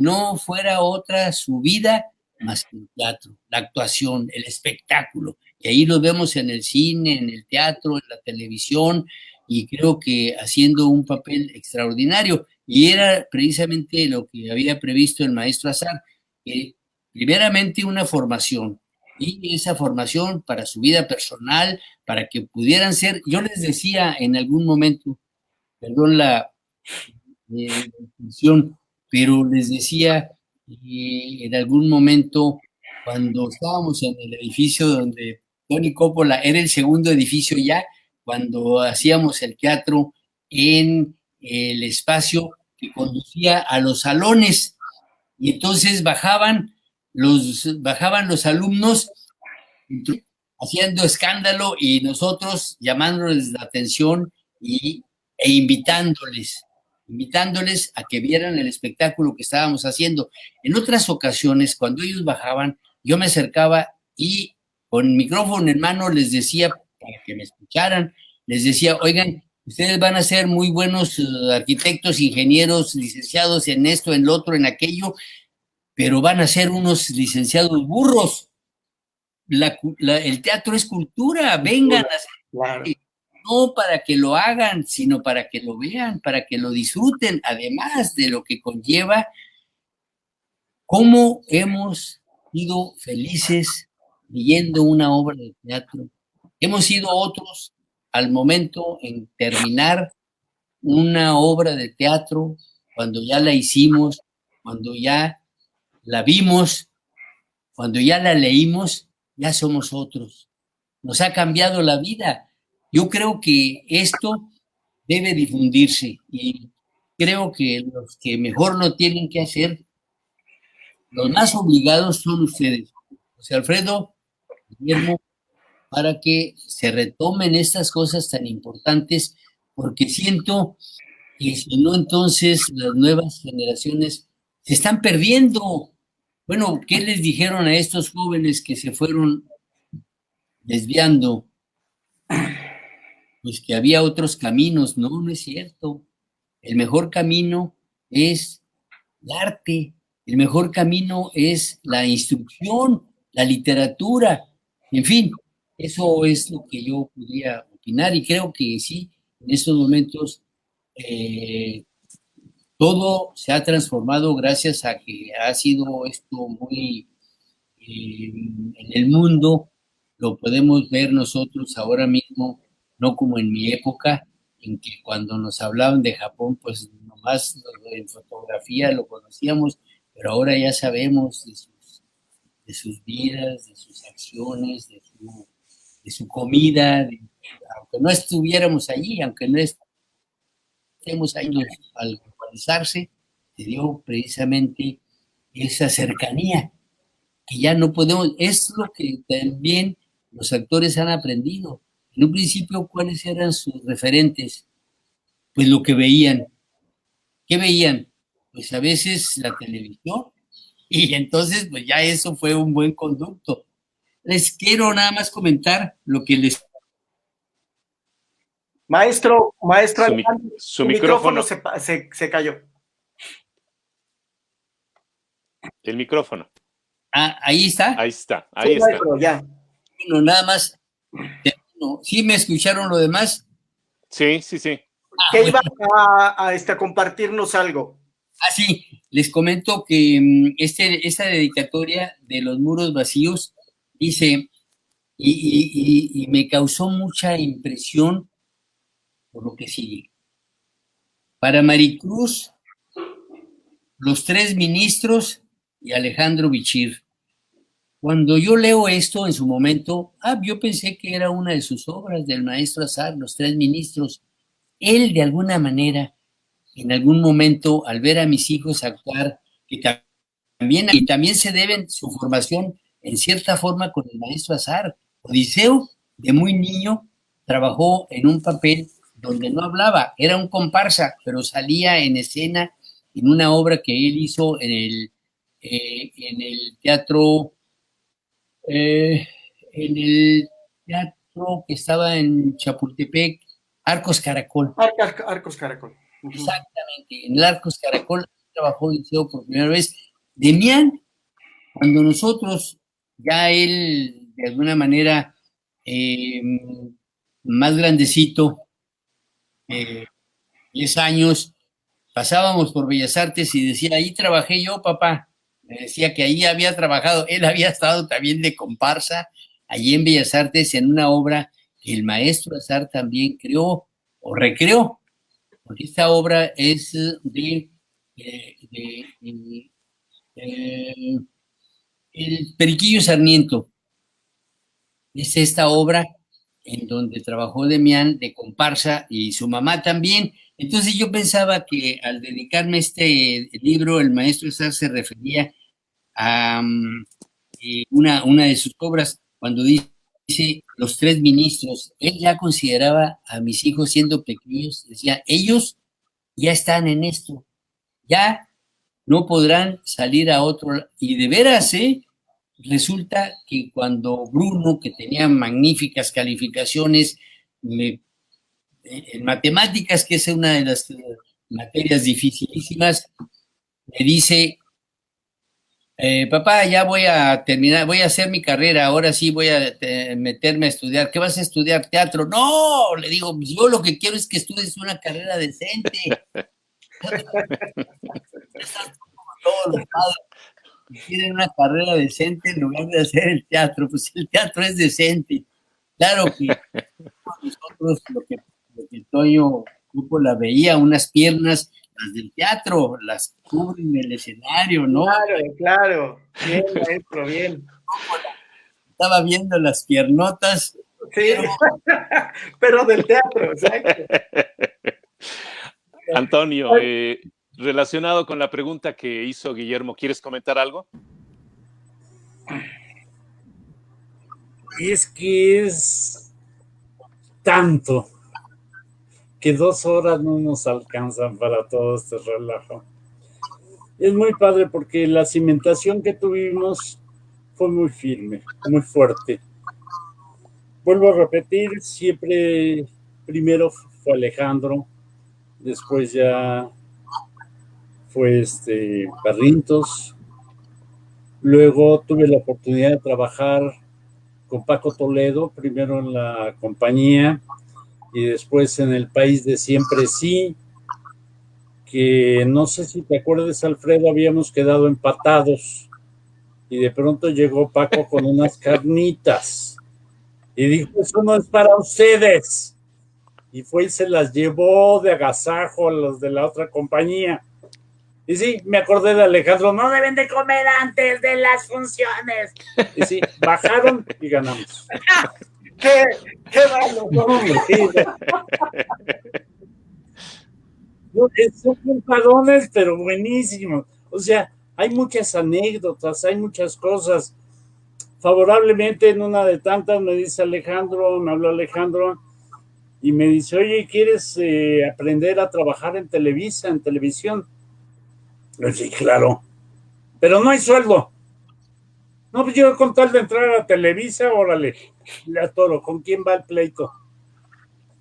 no fuera otra su vida más que el teatro, la actuación, el espectáculo. Y ahí lo vemos en el cine, en el teatro, en la televisión, y creo que haciendo un papel extraordinario. Y era precisamente lo que había previsto el maestro Azar, que primeramente una formación, y esa formación para su vida personal, para que pudieran ser, yo les decía en algún momento, perdón la extensión, pero les decía en algún momento, cuando estábamos en el edificio donde Tony Coppola era el segundo edificio ya, cuando hacíamos el teatro en el espacio que conducía a los salones, y entonces bajaban los alumnos haciendo escándalo y nosotros llamándoles la atención e invitándoles a que vieran el espectáculo que estábamos haciendo. En otras ocasiones, cuando ellos bajaban, yo me acercaba y con micrófono en mano les decía, para que me escucharan, les decía, oigan, ustedes van a ser muy buenos arquitectos, ingenieros, licenciados en esto, en lo otro, en aquello, pero van a ser unos licenciados burros. El teatro es cultura, vengan a hacer, claro. No para que lo hagan, sino para que lo vean, para que lo disfruten, además de lo que conlleva cómo hemos sido felices leyendo una obra de teatro. Hemos sido otros al momento en terminar una obra de teatro, cuando ya la hicimos, cuando ya la vimos, cuando ya la leímos, ya somos otros. Nos ha cambiado la vida. Yo creo que esto debe difundirse y creo que los que mejor lo tienen que hacer, los más obligados son ustedes, José Alfredo, Guillermo, para que se retomen estas cosas tan importantes, porque siento que si no, entonces las nuevas generaciones se están perdiendo. Bueno, ¿qué les dijeron a estos jóvenes que se fueron desviando? Pues que había otros caminos. No, no es cierto. El mejor camino es el arte, el mejor camino es la instrucción, la literatura, en fin, eso es lo que yo podría opinar y creo que sí, en estos momentos todo se ha transformado gracias a que ha sido esto muy en el mundo, lo podemos ver nosotros ahora mismo, no como en mi época, en que cuando nos hablaban de Japón, pues nomás en fotografía lo conocíamos, pero ahora ya sabemos de sus vidas, de sus acciones, de su comida, aunque no estuviéramos allí, aunque no estemos ahí, al globalizarse, se dio precisamente esa cercanía que ya no podemos, es lo que también los actores han aprendido. En un principio, ¿cuáles eran sus referentes? Pues lo que veían. ¿Qué veían? Pues a veces la televisión, y entonces pues ya eso fue un buen conducto. Les quiero nada más comentar lo que les... Maestro, su micrófono se cayó. El micrófono. Ah, ahí está. Ahí está, ahí sí, está. Maestro, ya. Bueno, nada más. ¿Sí me escucharon lo demás? Sí, sí, sí. Que iba a compartirnos algo. Sí, les comento que esta dedicatoria de Los muros vacíos dice, y me causó mucha impresión por lo que sigue. Para Maricruz, los 3 ministros y Alejandro Bichir. Cuando yo leo esto en su momento, yo pensé que era una de sus obras del maestro Azar, Los 3 ministros. Él, de alguna manera, en algún momento, al ver a mis hijos actuar, que también se deben su formación, en cierta forma, con el maestro Azar. Odiseo, de muy niño, trabajó en un papel donde no hablaba, era un comparsa, pero salía en escena en una obra que él hizo en el teatro que estaba en Chapultepec, Arcos Caracol. Arcos Caracol. Exactamente, en el Arcos Caracol trabajó Odiseo por primera vez. Demián, cuando nosotros, ya él de alguna manera más grandecito, 10 años, pasábamos por Bellas Artes y decía, ahí trabajé yo, papá. Me decía que ahí había trabajado, él había estado también de comparsa allí en Bellas Artes en una obra que el maestro Azar también creó o recreó, porque esta obra es de el Periquillo Sarmiento. Es esta obra en donde trabajó Demián de comparsa y su mamá también. Entonces yo pensaba que al dedicarme este libro, el maestro Azar se refería a una de sus obras, cuando dice Los 3 ministros. Él ya consideraba a mis hijos siendo pequeños, decía, ellos ya están en esto, ya no podrán salir a otro, y de veras, resulta que cuando Bruno, que tenía magníficas calificaciones en matemáticas, que es una de las materias dificilísimas, me dice, papá, ya voy a terminar, voy a hacer mi carrera, ahora sí voy a meterme a estudiar. ¿Qué vas a estudiar? Teatro. No, le digo, yo lo que quiero es que estudies una carrera decente. Todos los padres quieren una carrera decente en lugar de hacer el teatro, pues el teatro es decente. Claro que nosotros lo que Toño Coppola veía unas piernas, las del teatro, las cubren el escenario, ¿no? Claro, bien, maestro, bien. Estaba viendo las piernotas. Sí, pero del teatro, exacto. Antonio, relacionado con la pregunta que hizo Guillermo, ¿quieres comentar algo? Es que es tanto que 2 horas no nos alcanzan para todo este relajo. Es muy padre porque la cimentación que tuvimos fue muy firme, muy fuerte. Vuelvo a repetir, siempre primero fue Alejandro, después ya fue Barrientos, luego tuve la oportunidad de trabajar con Paco Toledo, primero en la compañía y después en El País de Siempre Sí, que no sé si te acuerdas, Alfredo, habíamos quedado empatados y de pronto llegó Paco con unas carnitas y dijo, eso no es para ustedes. Y fue y se las llevó de agasajo a los de la otra compañía. Y sí, me acordé de Alejandro, no deben de comer antes de las funciones. Y sí, bajaron y ganamos. ¡Qué malo! No, sí, no. Son comparones, pero buenísimos. O sea, hay muchas anécdotas, hay muchas cosas. Favorablemente, en una de tantas, me dice Alejandro, me habló Alejandro, y me dice, oye, ¿quieres aprender a trabajar en Televisa, en televisión? Yo sí, claro, pero no hay sueldo. No, pues yo con tal de entrar a Televisa, órale, ya todo, ¿con quién va el pleito?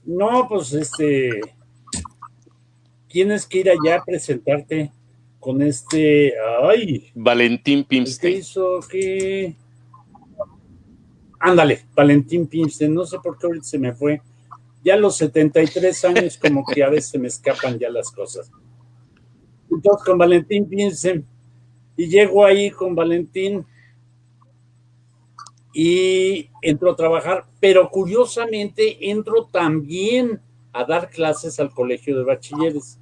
No, pues tienes que ir allá a presentarte con Valentín Pimstein. ¿Qué hizo? ¿Qué? Ándale, Valentín Pimstein, no sé por qué ahorita se me fue. Ya a los 73 años como que a veces se me escapan ya las cosas. Entonces con Valentín Pimstein, y llego ahí con Valentín y entro a trabajar, pero curiosamente entro también a dar clases al colegio de bachilleres.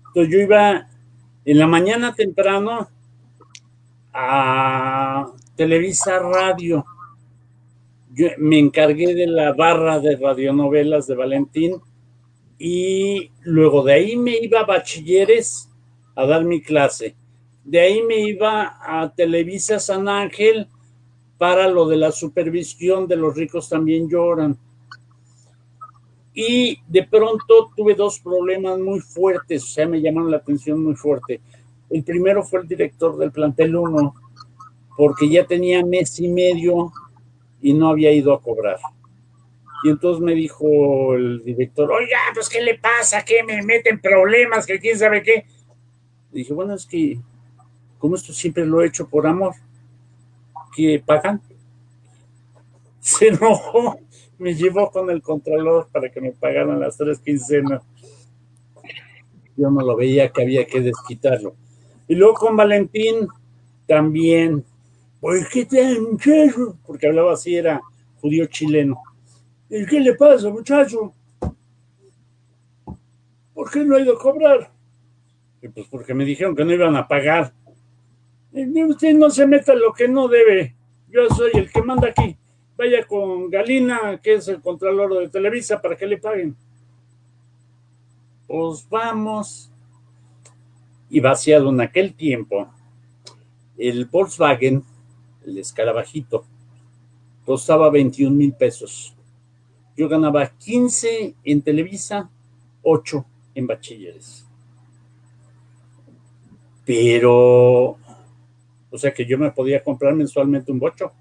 Entonces yo iba en la mañana temprano a Televisa Radio. Yo me encargué de la barra de radionovelas de Valentín y luego de ahí me iba a bachilleres a dar mi clase. De ahí me iba a Televisa San Ángel para lo de la supervisión de Los ricos también lloran. Y de pronto tuve 2 problemas muy fuertes, o sea, me llamaron la atención muy fuerte. El primero fue el director del plantel 1, porque ya tenía mes y medio y no había ido a cobrar. Y entonces me dijo el director, oiga, pues ¿qué le pasa? ¿Qué me meten problemas? ¿Que quién sabe qué? Y dije, bueno, es que como esto siempre lo he hecho por amor, ¿qué pagan? Se enojó, me llevó con el contralor para que me pagaran las 3 quincenas. Yo no lo veía, que había que desquitarlo. Y luego con Valentín también, pues ¿qué tal, muchacho? Porque hablaba así, era judío chileno. ¿Y qué le pasa, muchacho? ¿Por qué no ha ido a cobrar? Y pues porque me dijeron que no iban a pagar. Y usted no se meta en lo que no debe. Yo soy el que manda aquí. Vaya con Galina, que es el contralor de Televisa, para que le paguen. Pues vamos. Y vaciado en aquel tiempo, el Volkswagen, el escarabajito, costaba 21,000 pesos. Yo ganaba 15 en Televisa, 8 en bachilleres. Pero, o sea que yo me podía comprar mensualmente un bocho,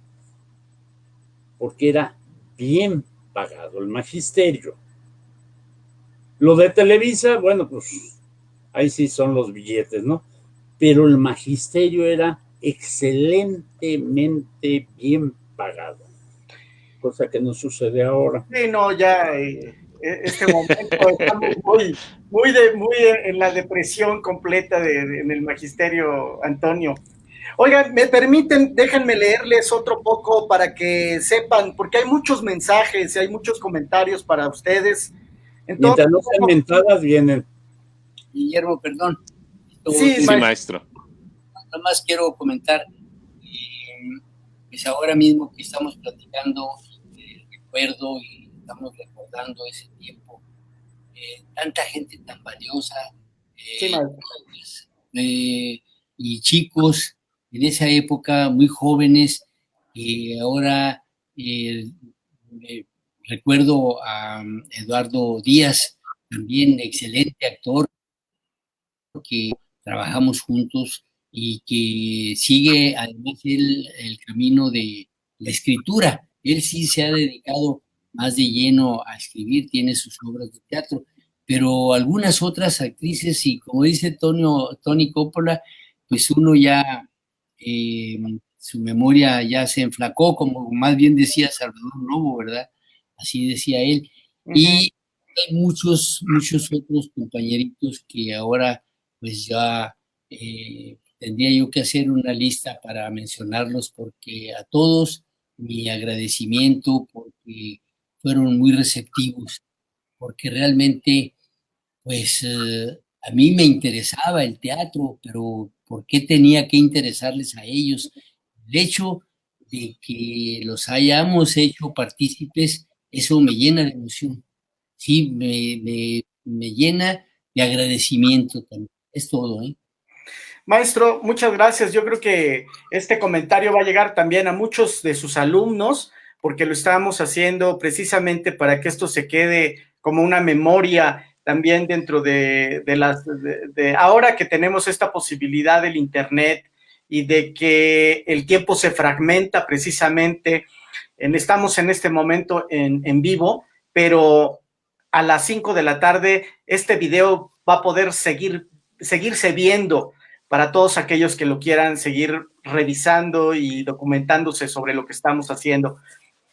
porque era bien pagado el magisterio. Lo de Televisa, bueno, pues ahí sí son los billetes, ¿no? Pero el magisterio era excelentemente bien pagado, cosa que no sucede ahora. Sí, no, ya este momento estamos muy en la depresión completa en el magisterio, Antonio. Oigan, me permiten, déjenme leerles otro poco para que sepan, porque hay muchos mensajes y hay muchos comentarios para ustedes. Entonces, mientras no sean mentadas, vienen. Guillermo, perdón. Sí, maestro. Nada más quiero comentar, pues ahora mismo que estamos platicando el recuerdo y estamos recordando ese tiempo, tanta gente tan valiosa, y chicos en esa época muy jóvenes, y ahora recuerdo a Eduardo Díaz, también excelente actor, que trabajamos juntos y que sigue además el camino de la escritura. Él sí se ha dedicado más de lleno a escribir, tiene sus obras de teatro, pero algunas otras actrices, y como dice Tony Coppola, pues uno ya, su memoria ya se enflacó, como más bien decía Salvador Novo, ¿verdad? Así decía él. Y hay muchos otros compañeritos que ahora pues ya tendría yo que hacer una lista para mencionarlos, porque a todos mi agradecimiento, porque fueron muy receptivos, porque realmente pues a mí me interesaba el teatro, pero ¿por qué tenía que interesarles a ellos? El hecho de que los hayamos hecho partícipes, eso me llena de emoción. Sí, me llena de agradecimiento también. Es todo, ¿eh? Maestro, muchas gracias. Yo creo que este comentario va a llegar también a muchos de sus alumnos, porque lo estamos haciendo precisamente para que esto se quede como una memoria también dentro de ahora que tenemos esta posibilidad del Internet y de que el tiempo se fragmenta precisamente. Estamos en este momento en vivo, pero a las 5 de la tarde este video va a poder seguirse viendo para todos aquellos que lo quieran seguir revisando y documentándose sobre lo que estamos haciendo.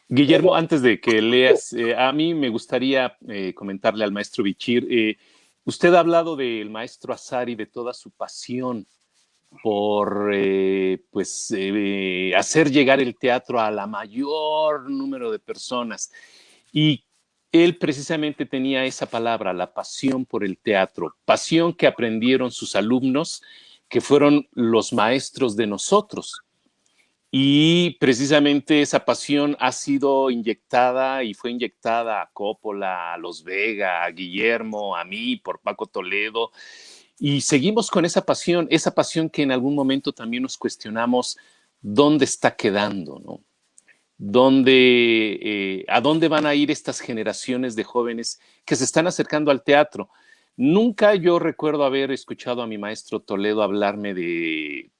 Guillermo, antes de que leas, a mí me gustaría comentarle al maestro Bichir, usted ha hablado del maestro Azar y de toda su pasión por hacer llegar el teatro a la mayor número de personas. Y él precisamente tenía esa palabra, la pasión por el teatro, pasión que aprendieron sus alumnos, que fueron los maestros de nosotros. Y precisamente esa pasión ha sido inyectada y fue inyectada a Coppola, a Los Vega, a Guillermo, a mí, por Paco Toledo. Y seguimos con esa pasión que en algún momento también nos cuestionamos dónde está quedando, ¿no? ¿A dónde van a ir estas generaciones de jóvenes que se están acercando al teatro? Nunca yo recuerdo haber escuchado a mi maestro Toledo hablarme del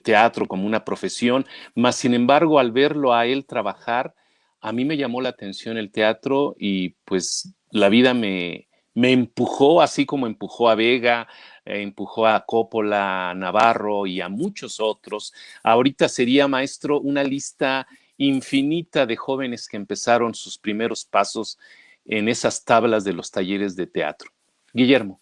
teatro como una profesión, mas sin embargo al verlo a él trabajar, a mí me llamó la atención el teatro y pues la vida me empujó, así como empujó a Vega, empujó a Coppola, a Navarro y a muchos otros. Ahorita sería, maestro, una lista infinita de jóvenes que empezaron sus primeros pasos en esas tablas de los talleres de teatro. Guillermo.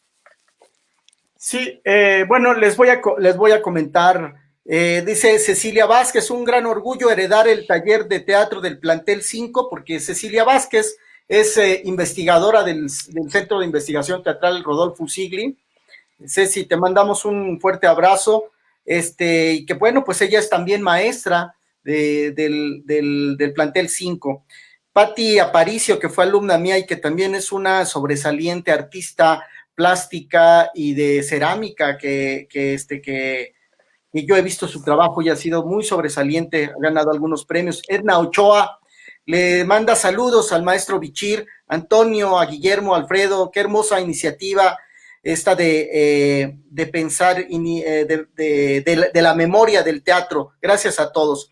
Sí, bueno, les voy a comentar. Dice Cecilia Vázquez, un gran orgullo heredar el taller de teatro del plantel 5, porque Cecilia Vázquez es investigadora del Centro de Investigación Teatral Rodolfo Usigli. Ceci, te mandamos un fuerte abrazo, y que bueno, pues ella es también maestra del plantel 5. Patti Aparicio, que fue alumna mía y que también es una sobresaliente artista plástica y de cerámica que yo he visto su trabajo y ha sido muy sobresaliente, ha ganado algunos premios. Edna Ochoa le manda saludos al maestro Bichir, Antonio, a Guillermo, Alfredo, qué hermosa iniciativa esta de pensar de la memoria del teatro. Gracias a todos.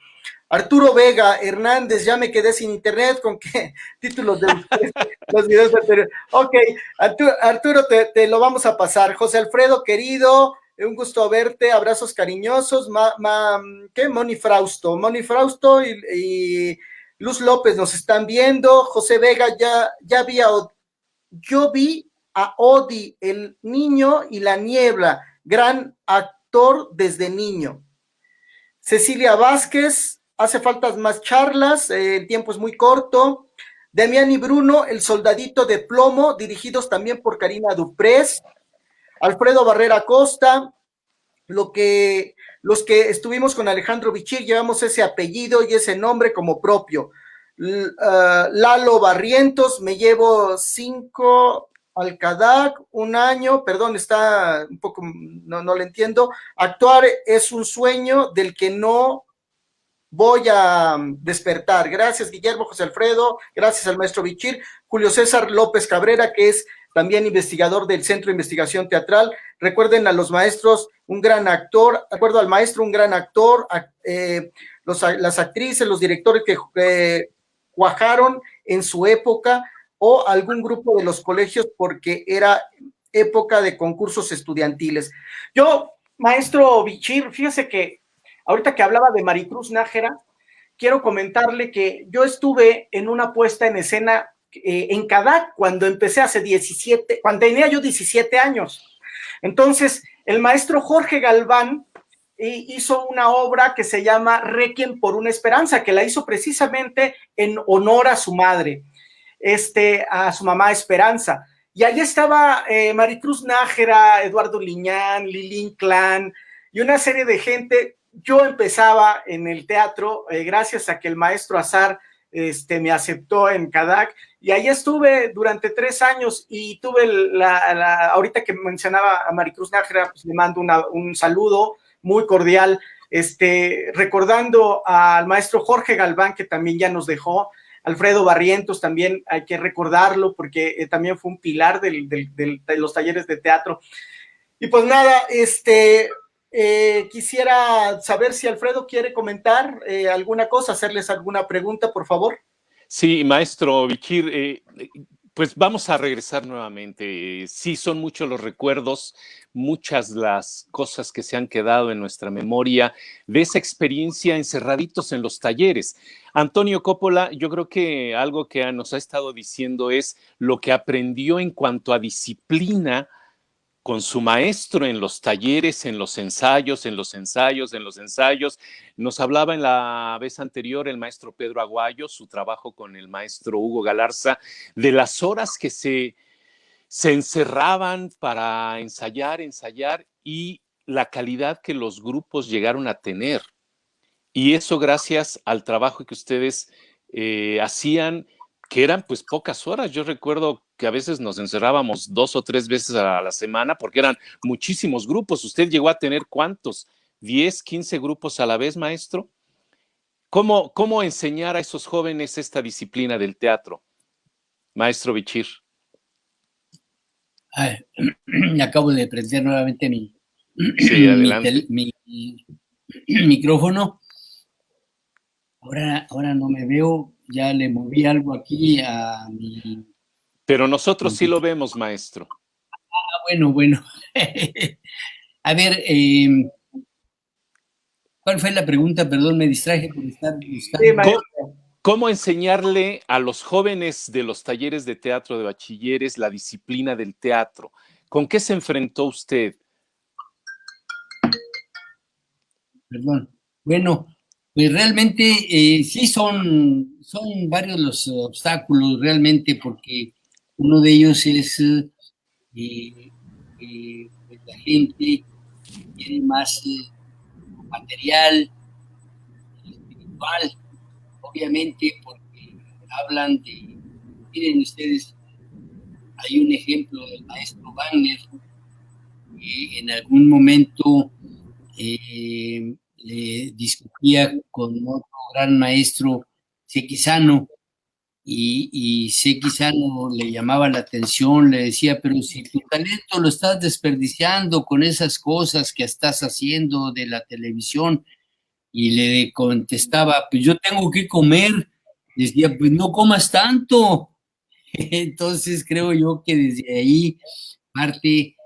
Arturo Vega Hernández, ya me quedé sin internet, ¿con qué títulos de los videos anteriores? Ok, Arturo, te lo vamos a pasar. José Alfredo, querido, un gusto verte, abrazos cariñosos. ¿Qué? Moni Frausto y Luz López nos están viendo. José Vega, yo vi a Odi, el niño y la niebla, gran actor desde niño. Cecilia Vázquez, hace falta más charlas, el tiempo es muy corto. Damián y Bruno, El soldadito de plomo, dirigidos también por Karina Duprés. Alfredo Barrera Costa, los que estuvimos con Alejandro Bichir llevamos ese apellido y ese nombre como propio. Lalo Barrientos, me llevo 5 al CADAC, 1 año, perdón, está un poco, no le entiendo. Actuar es un sueño del que no voy a despertar. Gracias, Guillermo José Alfredo, gracias al maestro Bichir. Julio César López Cabrera, que es también investigador del Centro de Investigación Teatral. Recuerden a los maestros, un gran actor, recuerdo al maestro, un gran actor, las actrices, los directores que cuajaron en su época, o algún grupo de los colegios, porque era época de concursos estudiantiles. Yo, maestro Bichir, fíjese que ahorita que hablaba de Maricruz Nájera, quiero comentarle que yo estuve en una puesta en escena en CADAC cuando empecé cuando tenía yo 17 años. Entonces, el maestro Jorge Galván hizo una obra que se llama Requiem por una esperanza, que la hizo precisamente en honor a su madre, a su mamá Esperanza. Y allí estaba Maricruz Nájera, Eduardo Liñán, Lilín Clan y una serie de gente. Yo empezaba en el teatro gracias a que el maestro Azar me aceptó en CADAC, y ahí estuve durante 3 años y tuve ahorita que mencionaba a Maricruz Nájera, pues le mando un saludo muy cordial, recordando al maestro Jorge Galván, que también ya nos dejó. Alfredo Barrientos también hay que recordarlo porque también fue un pilar de los talleres de teatro. Y pues nada, quisiera saber si Alfredo quiere comentar alguna cosa, hacerles alguna pregunta, por favor. Sí, maestro Bichir, pues vamos a regresar nuevamente. Sí, son muchos los recuerdos, muchas las cosas que se han quedado en nuestra memoria de esa experiencia encerraditos en los talleres. Antonio Coppola, yo creo que algo que nos ha estado diciendo es lo que aprendió en cuanto a disciplina con su maestro en los talleres, en los ensayos. Nos hablaba en la vez anterior el maestro Pedro Aguayo, su trabajo con el maestro Hugo Galarza, de las horas que se encerraban para ensayar y la calidad que los grupos llegaron a tener. Y eso gracias al trabajo que ustedes hacían, que eran pues pocas horas. Yo recuerdo que a veces nos encerrábamos 2 o 3 veces a la semana porque eran muchísimos grupos. ¿Usted llegó a tener cuántos? ¿10, 15 grupos a la vez, maestro? ¿Cómo enseñar a esos jóvenes esta disciplina del teatro? Maestro Bichir. Acabo de prender nuevamente mi micrófono. Ahora no me veo, ya le moví algo aquí a mi... Pero nosotros sí lo vemos, maestro. Bueno. A ver, ¿cuál fue la pregunta? Perdón, me distraje por estar buscando. ¿Cómo enseñarle a los jóvenes de los talleres de teatro de bachilleres la disciplina del teatro? ¿Con qué se enfrentó usted? Perdón. Bueno, pues realmente sí son varios los obstáculos realmente, porque uno de ellos es pues la gente tiene más material espiritual, obviamente, porque hablan de, miren ustedes, hay un ejemplo del maestro Wagner, que en algún momento le discutía con otro gran maestro, Sekizano, y Sekizano le llamaba la atención, le decía, pero si tu talento lo estás desperdiciando con esas cosas que estás haciendo de la televisión, y le contestaba, pues yo tengo que comer. Decía, pues no comas tanto. Entonces creo yo que desde ahí parte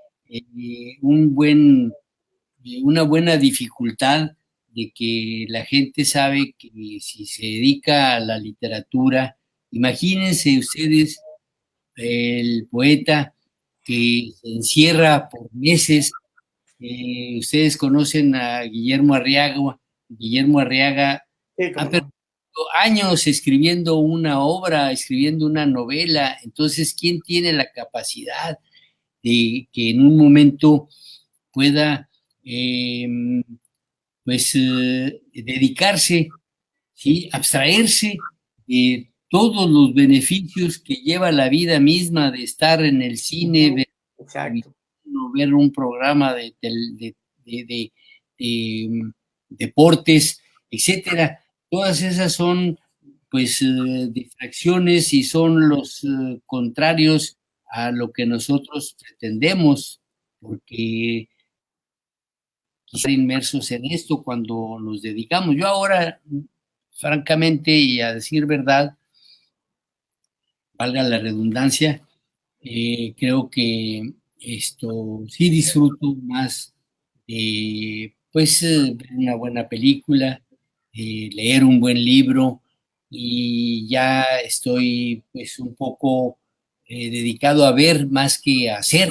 una buena dificultad de que la gente sabe que si se dedica a la literatura, imagínense ustedes el poeta que se encierra por meses. Ustedes conocen a Guillermo Arriaga. años escribiendo una obra, escribiendo una novela. Entonces, ¿quién tiene la capacidad de que en un momento pueda dedicarse, ¿sí? Abstraerse de todos los beneficios que lleva la vida misma de estar en el cine, ver, ver un programa de deportes, etcétera? Todas esas son pues distracciones y son los contrarios a lo que nosotros pretendemos, porque estar inmersos en esto cuando nos dedicamos. Yo ahora, francamente, y a decir verdad, valga la redundancia, creo que esto sí disfruto más pues ver una buena película, leer un buen libro, y ya estoy pues un poco dedicado a ver más que a hacer.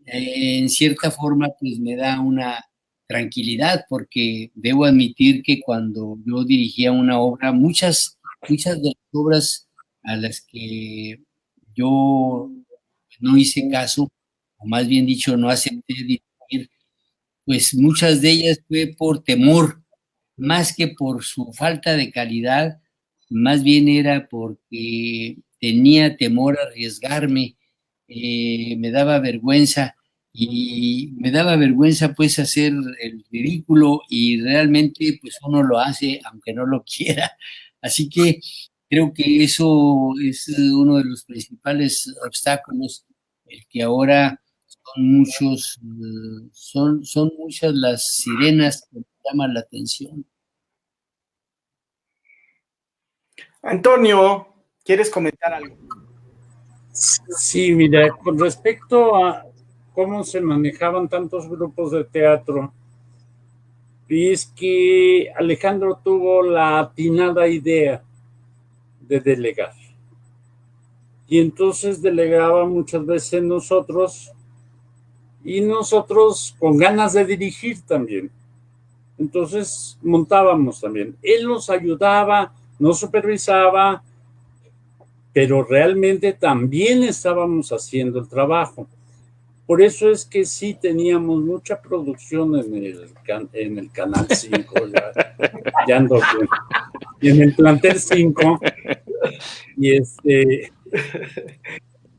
En cierta forma pues me da una tranquilidad, porque debo admitir que cuando yo dirigía una obra, muchas de las obras a las que yo no hice caso, o más bien dicho, no acepté dirigir, pues muchas de ellas fue por temor, más que por su falta de calidad, más bien era porque tenía temor a arriesgarme, me daba vergüenza, y me daba vergüenza pues hacer el ridículo, y realmente pues uno lo hace aunque no lo quiera. Así que creo que eso es uno de los principales obstáculos, el que ahora son muchas las sirenas que me llaman la atención. Antonio, ¿quieres comentar algo? Sí, mira, con respecto a cómo se manejaban tantos grupos de teatro, es que Alejandro tuvo la atinada idea de delegar. Y entonces delegaba muchas veces nosotros, y nosotros con ganas de dirigir también. Entonces montábamos también. Él nos ayudaba, nos supervisaba, pero realmente también estábamos haciendo el trabajo. Por eso es que sí teníamos mucha producción en el Canal 5, ya ando y en el Plantel 5,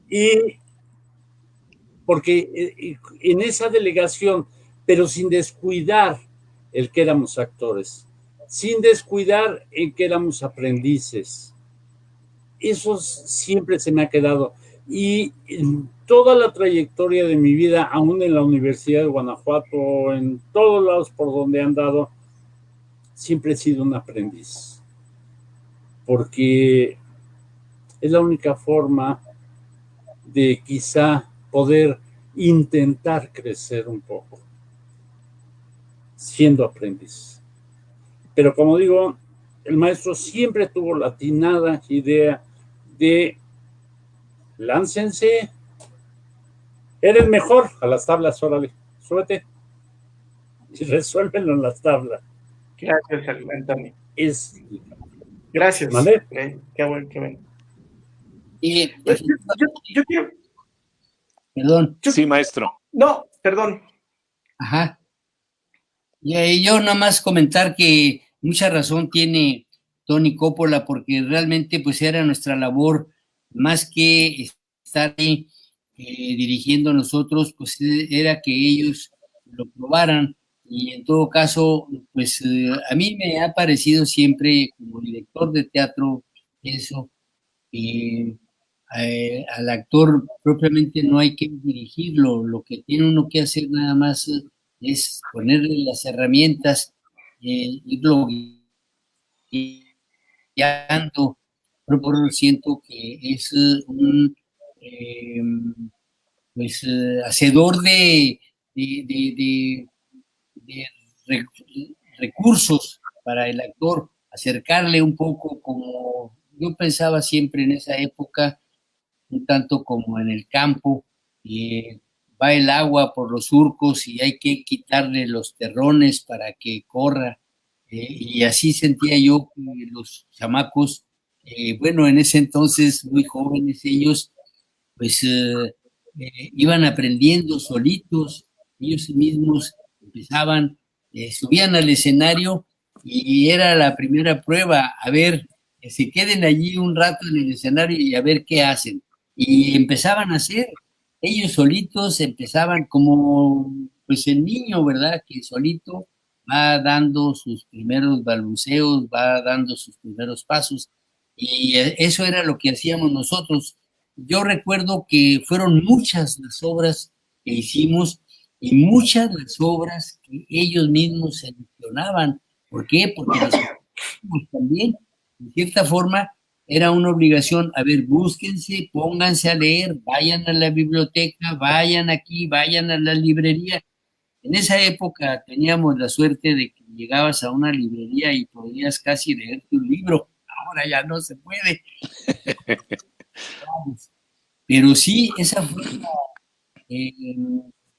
y porque en esa delegación, pero sin descuidar el que éramos actores, sin descuidar el que éramos aprendices. Eso siempre se me ha quedado. Y en toda la trayectoria de mi vida, aún en la Universidad de Guanajuato, en todos lados por donde he andado, siempre he sido un aprendiz. Porque es la única forma de quizá poder intentar crecer un poco, siendo aprendiz. Pero como digo, el maestro siempre tuvo la atinada idea de láncense, eres mejor, a las tablas, órale, súbete y resuélvenlo en las tablas. Gracias, Antonio. Gracias. ¿Vale? Qué bueno, qué bueno. Yo quiero... Perdón. Sí, maestro. No, perdón. Ajá. Y yo nada más comentar que mucha razón tiene Tony Coppola, porque realmente pues era nuestra labor, más que estar ahí dirigiendo nosotros, pues era que ellos lo probaran. Y en todo caso, pues a mí me ha parecido siempre, como director de teatro, eso, al actor propiamente no hay que dirigirlo, lo que tiene uno que hacer nada más es ponerle las herramientas, irlo guiando. Pero siento que es un pues hacedor de recursos para el actor, acercarle un poco, como yo pensaba siempre en esa época, un tanto como en el campo, va el agua por los surcos y hay que quitarle los terrones para que corra. y así sentía yo que los chamacos, bueno, en ese entonces muy jóvenes ellos, pues iban aprendiendo solitos, ellos mismos empezaban, subían al escenario y era la primera prueba, a ver, que se queden allí un rato en el escenario y a ver qué hacen. Y empezaban a hacer, ellos solitos empezaban como pues el niño, ¿verdad? Que solito va dando sus primeros balbuceos, va dando sus primeros pasos. Y eso era lo que hacíamos nosotros. Yo recuerdo que fueron muchas las obras que hicimos y muchas las obras que ellos mismos seleccionaban. ¿Por qué? Porque las también, de cierta forma, era una obligación. A ver, búsquense, pónganse a leer, vayan a la biblioteca, vayan aquí, vayan a la librería. En esa época teníamos la suerte de que llegabas a una librería y podías casi leerte un libro. Ahora ya no se puede. Pero sí, esa eh,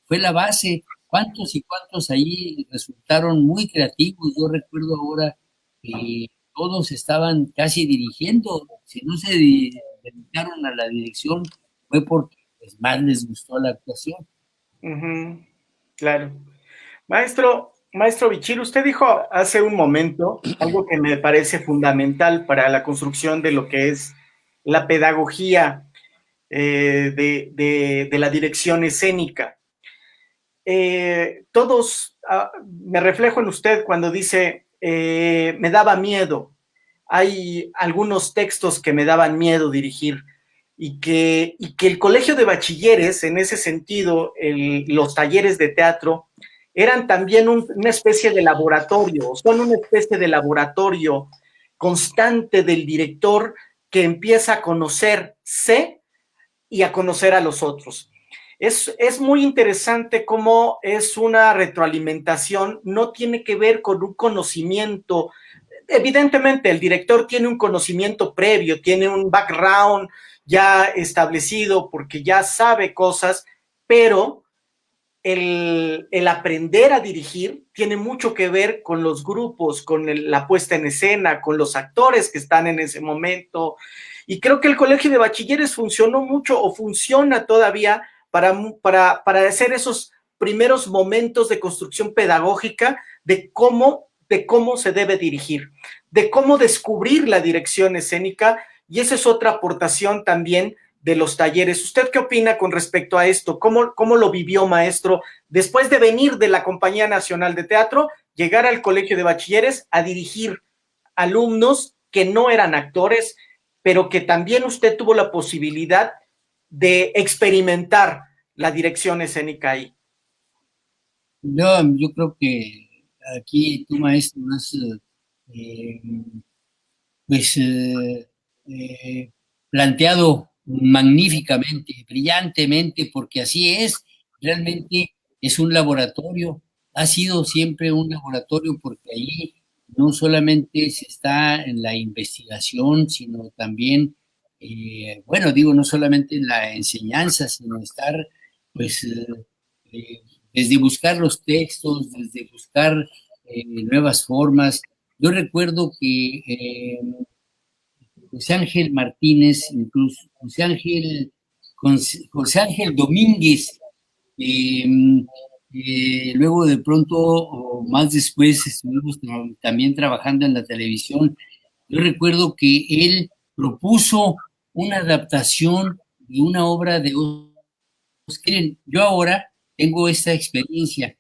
fue la base. ¿Cuántos y cuántos ahí resultaron muy creativos? Yo recuerdo ahora que todos estaban casi dirigiendo. Si no se dedicaron a la dirección, fue porque pues, más les gustó la actuación. Claro. Maestro Bichir, usted dijo hace un momento algo que me parece fundamental para la construcción de lo que es la pedagogía de la dirección escénica. Me reflejo en usted cuando dice, me daba miedo. Hay algunos textos que me daban miedo dirigir y que el colegio de bachilleres, en ese sentido, los talleres de teatro, eran también una especie de laboratorio, son una especie de laboratorio constante del director que empieza a conocerse y a conocer a los otros. Es muy interesante cómo es una retroalimentación, no tiene que ver con un conocimiento. Evidentemente, el director tiene un conocimiento previo, tiene un background ya establecido porque ya sabe cosas, pero el aprender a dirigir tiene mucho que ver con los grupos, con la puesta en escena, con los actores que están en ese momento. Y creo que el colegio de bachilleres funcionó mucho o funciona todavía para hacer esos primeros momentos de construcción pedagógica de cómo se debe dirigir, de cómo descubrir la dirección escénica, y esa es otra aportación también de los talleres. ¿Usted qué opina con respecto a esto? ¿Cómo lo vivió, maestro, después de venir de la Compañía Nacional de Teatro, llegar al colegio de bachilleres a dirigir alumnos que no eran actores, pero que también usted tuvo la posibilidad de experimentar la dirección escénica ahí? Yo creo que aquí tú, maestro, has pues planteado magníficamente, brillantemente, porque así es, realmente es un laboratorio, ha sido siempre un laboratorio porque ahí no solamente se está en la investigación, sino también, bueno, digo, no solamente en la enseñanza, sino estar, pues, desde buscar los textos, desde buscar nuevas formas. Yo recuerdo que José Ángel Martínez, incluso José Ángel Domínguez, eh, luego de pronto, o más después, estuvimos también trabajando en la televisión. Yo recuerdo que él propuso una adaptación de una obra de Oscar. Yo ahora tengo esta experiencia.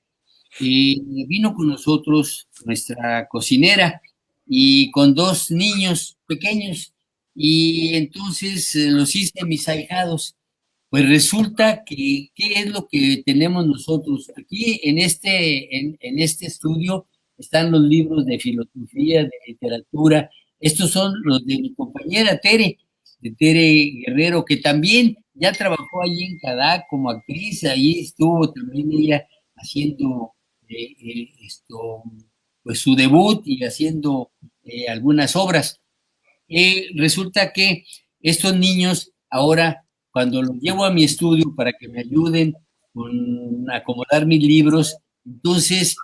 Vino con nosotros nuestra cocinera y con dos niños pequeños, y entonces los hice mis ahijados. Pues resulta que, ¿qué es lo que tenemos nosotros? Aquí en este estudio están los libros de filosofía, de literatura. Estos son los de mi compañera Tere, de Tere Guerrero, que también ya trabajó allí en Cadá como actriz. Ahí estuvo también ella haciendo pues su debut y haciendo algunas obras. Resulta que estos niños ahora, cuando los llevo a mi estudio para que me ayuden con acomodar mis libros, entonces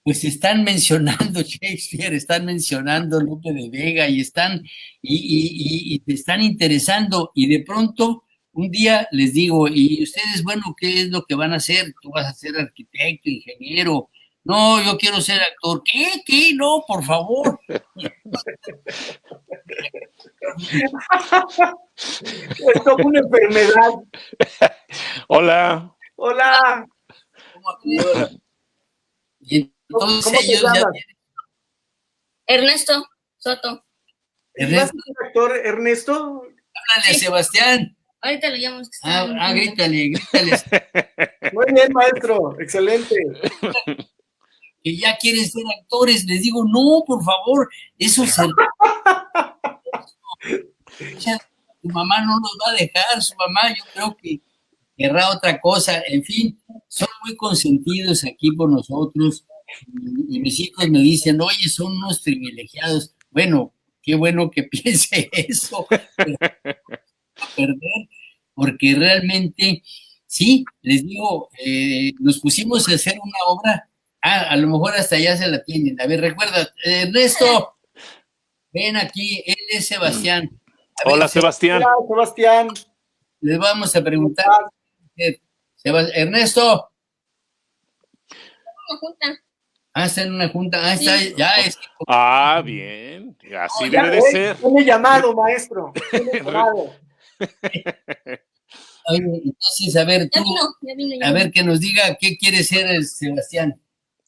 pues están mencionando Shakespeare, están mencionando Lope de Vega y te están interesando, y de pronto un día les digo, ¿y ustedes, bueno, qué es lo que van a hacer? ¿Tú vas a ser arquitecto, ingeniero? No, yo quiero ser actor. ¿Qué? ¿Qué? No, por favor. Es como una enfermedad. Hola. Hola. Y entonces ¿Cómo te ellos llamas? Ernesto Soto. ¿Vas a ser actor, Ernesto? Háblale, Sí. Sebastián. Ahorita lo llamo. Grítale. Muy bien, maestro. Excelente. Que ya quieren ser actores. Les digo, no, por favor, eso se... Su mamá no nos va a dejar, su mamá yo creo que querrá otra cosa. En fin, son muy consentidos aquí por nosotros, y mis hijos me dicen, oye, son unos privilegiados. Bueno, qué bueno que piense eso, pero perder, porque realmente, sí, les digo, nos pusimos a hacer una obra, a lo mejor hasta allá se la tienen. A ver, recuerda, Ernesto, ven aquí, él es Sebastián. A Hola, ver, Sebastián. Hola, Sebastián. les vamos a preguntar. Ernesto. Una junta. Está en una junta. Está, Sí. ya es. Bien. Así Ya, debe de ser. Tiene llamado, maestro. Tiene llamado. Oye, entonces, a ver, tú, Ya vino. a ver que nos diga qué quiere ser Sebastián.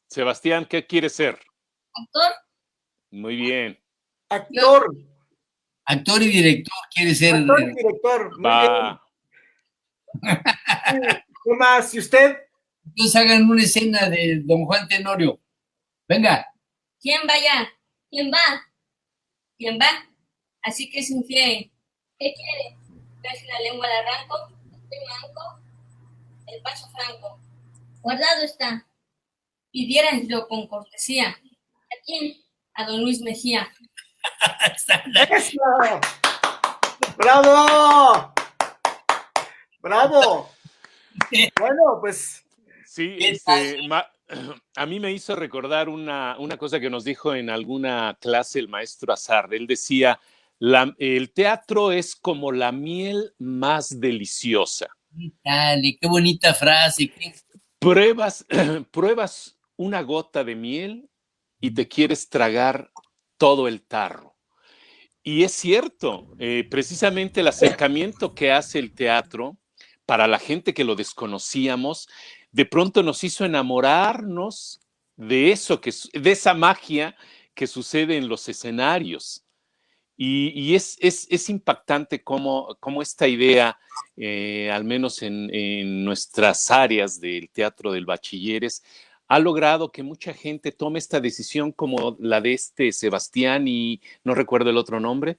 Sebastián, ¿qué quiere ser? Actor. Muy bien. Actor. Actor y director quiere ser. Actor y director. Muy Va. bien. ¿Qué más? ¿Y usted? Entonces hagan una escena de Don Juan Tenorio. Venga. ¿Quién va allá? ¿Quién va? ¿Quién va? Así que sin fe. ¿Qué quiere? Casi la lengua la arranco, estoy manco, el paso franco. Guardado está. Pidiéraslo con cortesía. ¿A quién? A don Luis Mejía. ¡Eso! ¡Bravo! ¡Bravo! Bueno, pues. Sí, a mí me hizo recordar una cosa que nos dijo en alguna clase el maestro Azar. Él decía, el teatro es como la miel más deliciosa. Dale, qué bonita frase. Pruebas una gota de miel y te quieres tragar todo el tarro. Y es cierto, precisamente el acercamiento que hace el teatro para la gente que lo desconocíamos, de pronto nos hizo enamorarnos de eso, de esa magia que sucede en los escenarios. Y es impactante cómo esta idea, al menos en nuestras áreas del teatro del Bachilleres, ha logrado que mucha gente tome esta decisión como la de Sebastián y no recuerdo el otro nombre.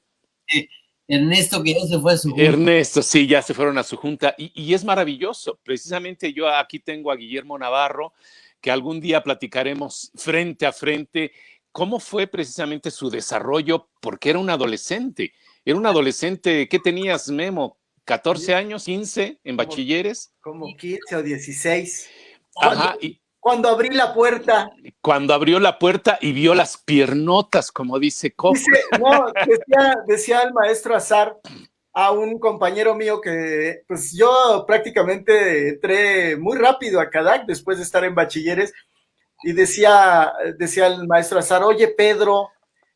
Ernesto, que ya se fue a su junta. Ernesto, sí, ya se fueron a su junta y es maravilloso. Precisamente yo aquí tengo a Guillermo Navarro, que algún día platicaremos frente a frente cómo fue precisamente su desarrollo, porque era un adolescente. Era un adolescente, ¿qué tenías, Memo? ¿14 años, 15 en Bachilleres? Como 15 o 16. Ajá, Cuando abrí la puerta. Cuando abrió la puerta y vio las piernotas, como dice Coco. Decía el maestro Azar a un compañero mío que, pues yo prácticamente entré muy rápido a CADAC después de estar en Bachilleres, y decía el maestro Azar, oye Pedro,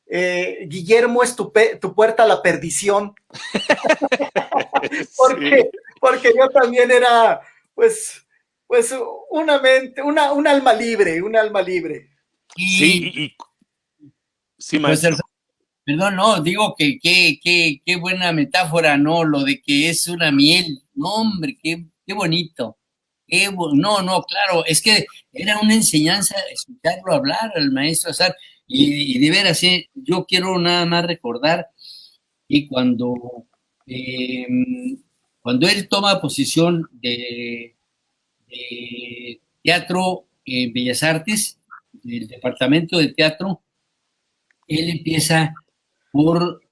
Guillermo es tu puerta a la perdición. Porque yo también era, pues una mente, un alma libre. Sí, maestro. Perdón, no, digo que qué buena metáfora, ¿no? Lo de que es una miel. No, hombre, qué bonito. No, claro, es que era una enseñanza escucharlo hablar al maestro Azar. Y de veras, yo quiero nada más recordar que cuando él toma posición de teatro en Bellas Artes, del departamento de teatro, él empieza por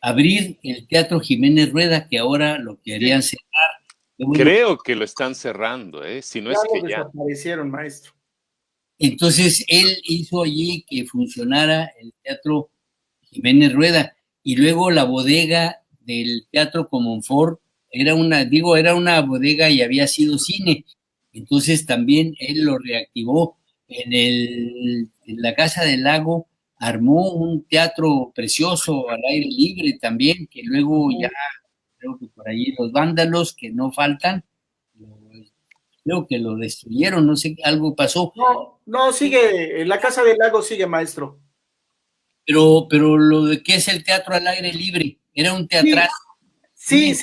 abrir el Teatro Jiménez Rueda, que ahora lo querían cerrar. Creo que lo están cerrando, si no es que ya. Desaparecieron, maestro. Entonces él hizo allí que funcionara el Teatro Jiménez Rueda y luego la bodega del Teatro Comonfort era una bodega y había sido cine. Entonces también él lo reactivó en la Casa del Lago, armó un teatro precioso al aire libre también, que luego ya creo que por ahí los vándalos que no faltan, creo que lo destruyeron, no sé, algo pasó. No, sigue, la Casa del Lago sigue, maestro. Pero lo de que es el teatro al aire libre, era un teatral. Sí.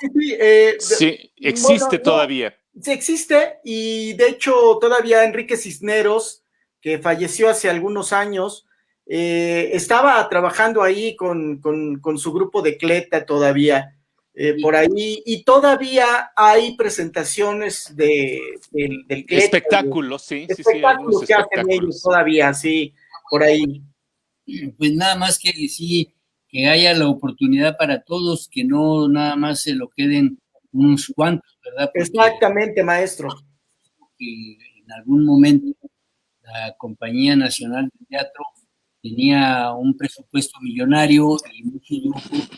Sí, existe todavía. Sí, existe, y de hecho todavía Enrique Cisneros, que falleció hace algunos años, estaba trabajando ahí con su grupo de Cleta todavía, por ahí, y todavía hay presentaciones del Cleta. Espectáculos, sí, espectáculos que hacen ellos todavía, sí, por ahí. Pues nada más que sí, que haya la oportunidad para todos, que no nada más se lo queden unos cuantos, ¿verdad? Porque exactamente, maestro. que en algún momento la Compañía Nacional de Teatro tenía un presupuesto millonario y muchos grupos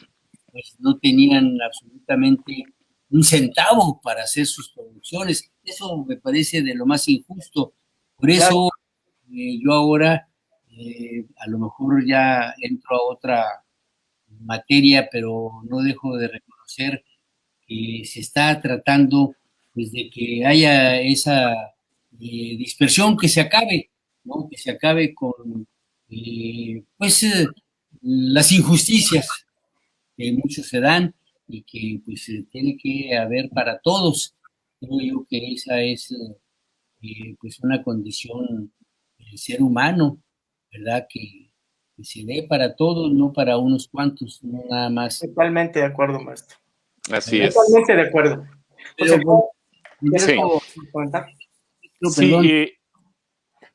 pues no tenían absolutamente un centavo para hacer sus producciones. Eso me parece de lo más injusto. Por eso yo ahora a lo mejor ya entro a otra materia, pero no dejo de reconocer que se está tratando pues, de que haya esa dispersión, que se acabe, ¿no? Que se acabe con las injusticias que muchos se dan y que pues tiene que haber para todos. Creo yo que esa es pues una condición del ser humano, ¿verdad? Que se dé para todos, no para unos cuantos, no nada más. Totalmente de acuerdo, maestro. Así es. Totalmente de acuerdo. Pero, ¿Tienes sí. comentar? No, perdón.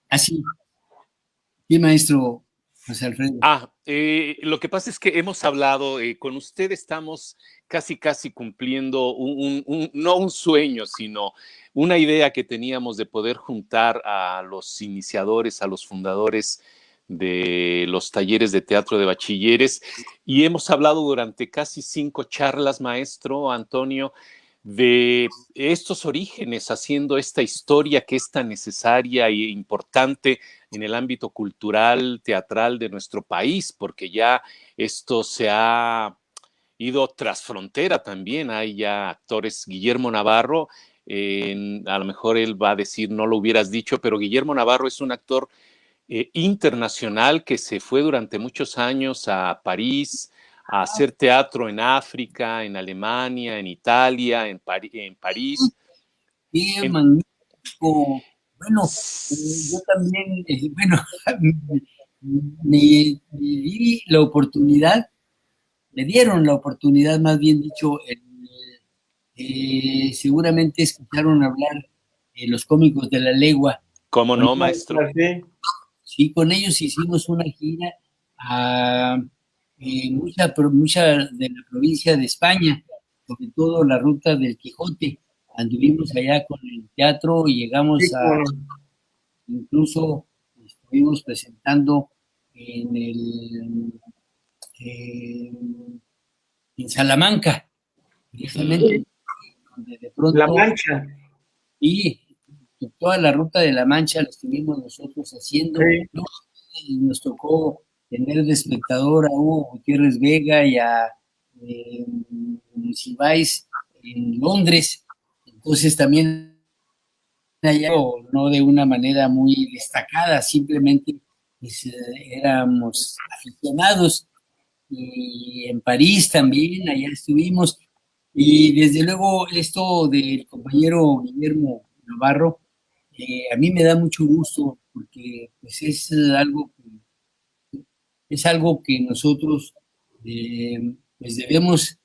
Así. Sí, maestro José Alfredo. Lo que pasa es que hemos hablado, con usted estamos casi cumpliendo no un sueño, sino una idea que teníamos de poder juntar a los iniciadores, a los fundadores de los talleres de teatro de bachilleres, y hemos hablado durante casi 5 charlas, maestro Antonio, de estos orígenes, haciendo esta historia que es tan necesaria e importante en el ámbito cultural, teatral de nuestro país, porque ya esto se ha ido tras frontera también. Hay ya actores, Guillermo Navarro, a lo mejor él va a decir, no lo hubieras dicho, pero Guillermo Navarro es un actor internacional que se fue durante muchos años a París, a hacer teatro en África, en Alemania, en Italia, en París. Sí, es magnífico. Bueno, yo también, me di la oportunidad, me dieron la oportunidad, más bien dicho, seguramente escucharon hablar de los cómicos de la legua. ¿Cómo no, maestro? Sí, con ellos hicimos una gira a mucha de la provincia de España, sobre todo la ruta del Quijote. Anduvimos allá con el teatro y llegamos incluso estuvimos presentando en Salamanca, precisamente, donde de pronto La Mancha. Y toda la ruta de la Mancha la estuvimos nosotros haciendo. ¿No? Y nos tocó tener de espectador a Hugo Gutiérrez Vega y a Monsiváis en Londres. Entonces también allá, no de una manera muy destacada, simplemente pues, éramos aficionados. Y en París también, allá estuvimos. Y desde luego esto del compañero Guillermo Navarro, a mí me da mucho gusto porque pues es algo que nosotros pues debemos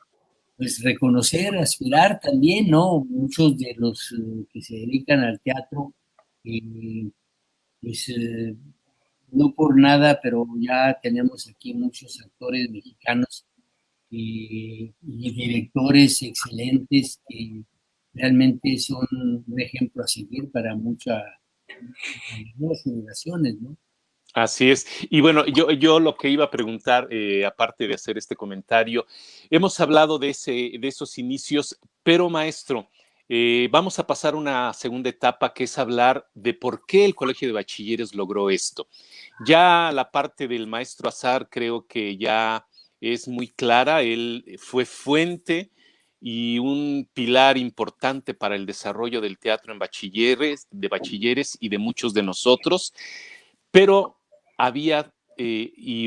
pues reconocer, aspirar también, ¿no? Muchos de los que se dedican al teatro, pues no por nada, pero ya tenemos aquí muchos actores mexicanos y directores excelentes que realmente son un ejemplo a seguir para nuevas generaciones, ¿no? Así es. Y bueno, yo lo que iba a preguntar, aparte de hacer este comentario, hemos hablado de esos inicios, pero maestro, vamos a pasar a una segunda etapa que es hablar de por qué el Colegio de Bachilleres logró esto. Ya la parte del maestro Azar creo que ya es muy clara. Él fue fuente y un pilar importante para el desarrollo del teatro en bachilleres y de muchos de nosotros, pero había,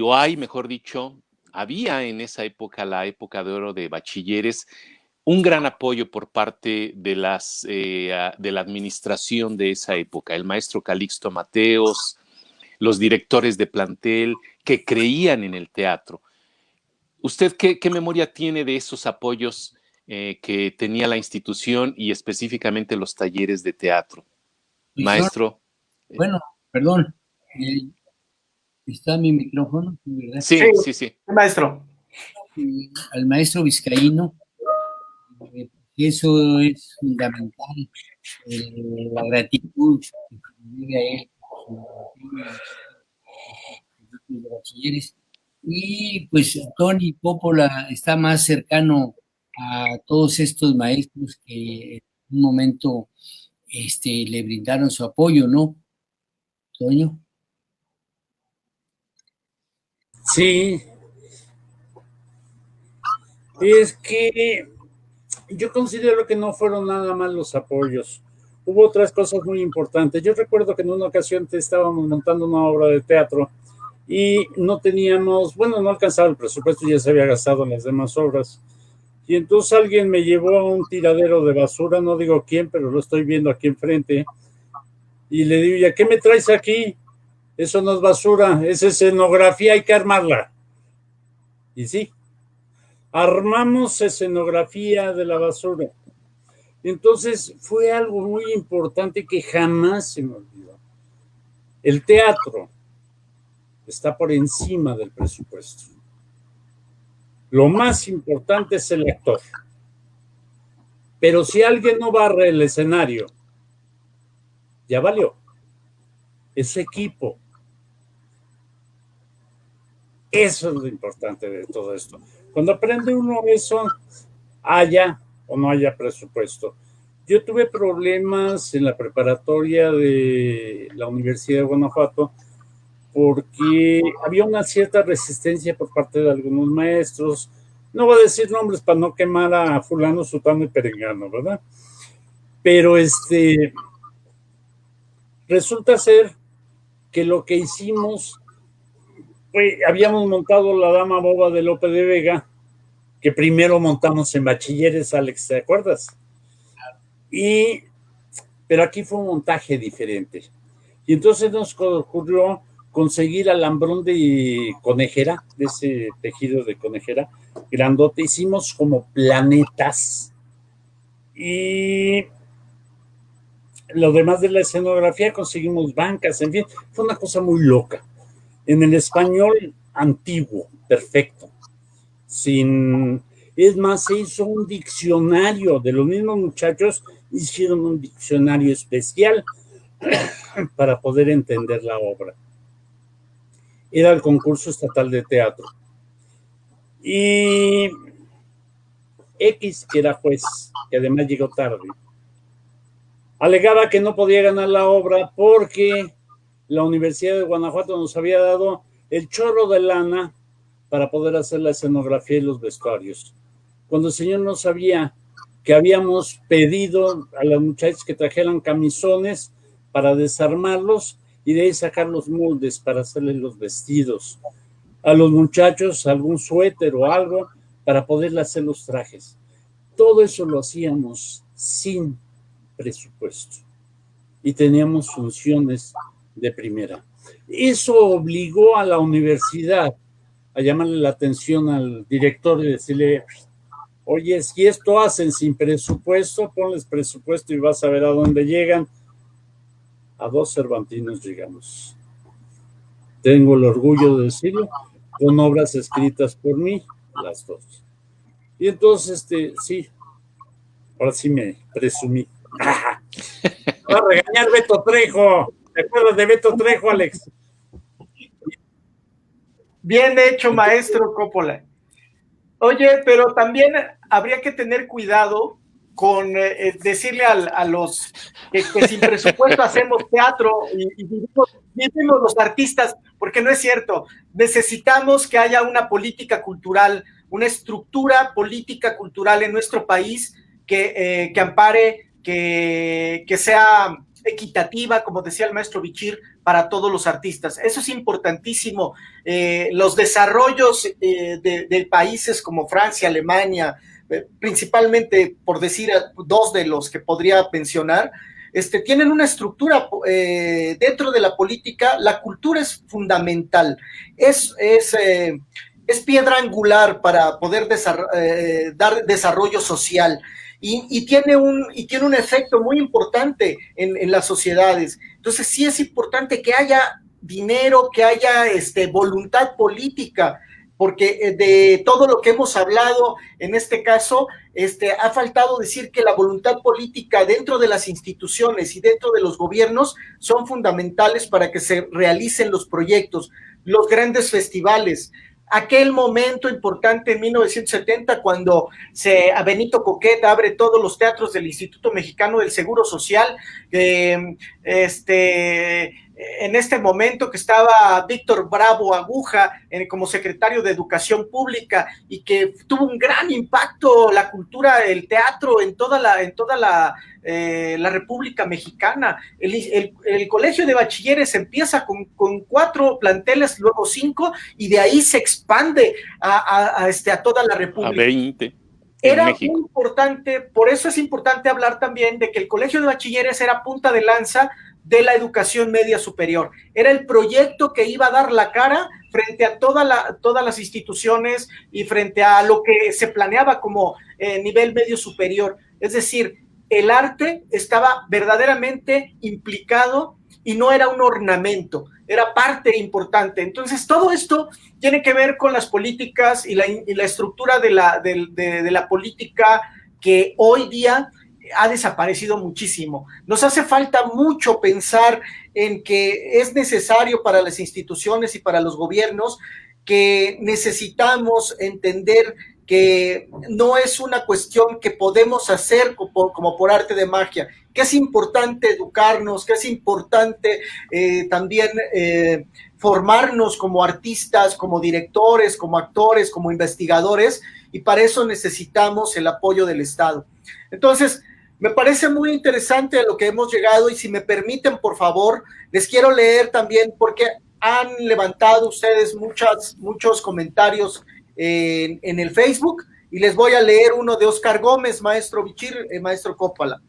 o hay, mejor dicho, había en esa época, la época de oro de bachilleres, un gran apoyo por parte de la administración de esa época, el maestro Calixto Mateos, los directores de plantel que creían en el teatro. ¿Usted qué memoria tiene de esos apoyos que tenía la institución y específicamente los talleres de teatro? Pues Maestro. Bueno, perdón. ¿Está mi micrófono? ¿Verdad? Sí. Maestro. Al maestro Vizcaíno, eso es fundamental, la gratitud que vive a él, de bachilleres. Y pues Tony Coppola está más cercano a todos estos maestros que en un momento le brindaron su apoyo, ¿no, Toño? Sí, es que yo considero que no fueron nada más los apoyos. Hubo otras cosas muy importantes. Yo recuerdo que en una ocasión estábamos montando una obra de teatro y no teníamos, bueno, no alcanzaba el presupuesto, ya se había gastado en las demás obras. Y entonces alguien me llevó a un tiradero de basura, no digo quién, pero lo estoy viendo aquí enfrente. Y le digo, ¿y a qué me traes aquí? Eso no es basura, es escenografía, hay que armarla. Y sí, armamos escenografía de la basura. Entonces fue algo muy importante que jamás se me olvidó. El teatro está por encima del presupuesto. Lo más importante es el actor. Pero si alguien no barre el escenario, ya valió. Es su equipo. Eso es lo importante de todo esto. Cuando aprende uno eso, haya o no haya presupuesto. Yo tuve problemas en la preparatoria de la Universidad de Guanajuato porque había una cierta resistencia por parte de algunos maestros. No voy a decir nombres para no quemar a fulano, sutano y perengano, ¿verdad? Pero resulta ser que lo que hicimos fue, habíamos montado la Dama Boba de Lope de Vega, que primero montamos en bachilleres, Alex, ¿te acuerdas? Pero aquí fue un montaje diferente. Y entonces nos ocurrió conseguir alambrón de conejera, de ese tejido de conejera, grandote. Hicimos como planetas. Y lo demás de la escenografía conseguimos bancas, en fin, fue una cosa muy loca. En el español antiguo, perfecto. Es más, se hizo un diccionario de los mismos muchachos, hicieron un diccionario especial para poder entender la obra. Era el concurso estatal de teatro. Y X, que era juez, que además llegó tarde, alegaba que no podía ganar la obra porque la Universidad de Guanajuato nos había dado el chorro de lana para poder hacer la escenografía y los vestuarios. Cuando el señor no sabía que habíamos pedido a las muchachas que trajeran camisones para desarmarlos y de ahí sacar los moldes para hacerles los vestidos. A los muchachos algún suéter o algo para poderle hacer los trajes. Todo eso lo hacíamos sin presupuesto y teníamos funciones de primera. Eso obligó a la universidad a llamarle la atención al director y decirle, oye, si esto hacen sin presupuesto, ponles presupuesto y vas a ver a dónde llegan. A 2 Cervantinos llegamos. Tengo el orgullo de decirlo, con obras escritas por mí, las 2. Y entonces, sí, ahora sí me presumí. va a regañar Beto Trejo. ¿Te acuerdas de Beto Trejo, Alex? Bien hecho, maestro Coppola. Oye, pero también habría que tener cuidado con decirle a los que sin presupuesto hacemos teatro y vivimos los artistas, porque no es cierto. Necesitamos que haya una política cultural, una estructura política cultural en nuestro país que ampare, que sea equitativa, como decía el maestro Bichir, para todos los artistas. Eso es importantísimo. Los desarrollos de países como Francia, Alemania, principalmente, por decir dos de los que podría mencionar, tienen una estructura dentro de la política. La cultura es fundamental, es piedra angular para poder dar desarrollo social. Y tiene un efecto muy importante en las sociedades. Entonces sí es importante que haya dinero, que haya voluntad política, porque de todo lo que hemos hablado en este caso, ha faltado decir que la voluntad política dentro de las instituciones y dentro de los gobiernos son fundamentales para que se realicen los proyectos, los grandes festivales. Aquel momento importante en 1970 cuando a Benito Coquet abre todos los teatros del Instituto Mexicano del Seguro Social, en este momento que estaba Víctor Bravo Aguja como secretario de Educación Pública y que tuvo un gran impacto la cultura, el teatro en toda la República Mexicana. El colegio de bachilleres empieza con 4 planteles, luego 5, y de ahí se expande a toda la República. A 20. Era muy importante, por eso es importante hablar también de que el colegio de bachilleres era punta de lanza de la educación media superior. Era el proyecto que iba a dar la cara frente a todas las instituciones y frente a lo que se planeaba como nivel medio superior. Es decir, el arte estaba verdaderamente implicado y no era un ornamento, era parte importante. Entonces, todo esto tiene que ver con las políticas y la estructura de la política que hoy día ha desaparecido muchísimo. Nos hace falta mucho pensar en que es necesario para las instituciones y para los gobiernos, que necesitamos entender que no es una cuestión que podemos hacer como por arte de magia, que es importante educarnos, que es importante también formarnos como artistas, como directores, como actores, como investigadores, y para eso necesitamos el apoyo del Estado. Entonces, me parece muy interesante a lo que hemos llegado, y si me permiten, por favor, les quiero leer también, porque han levantado ustedes muchos comentarios en el Facebook, y les voy a leer uno de Oscar Gómez, maestro Bichir, maestro Coppola.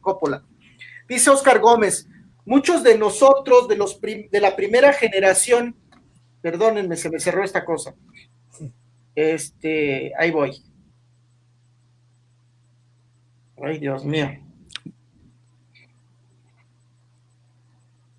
Dice Oscar Gómez: muchos de nosotros, de la primera generación, perdónenme, se me cerró esta cosa, ahí voy. Ay, Dios mío.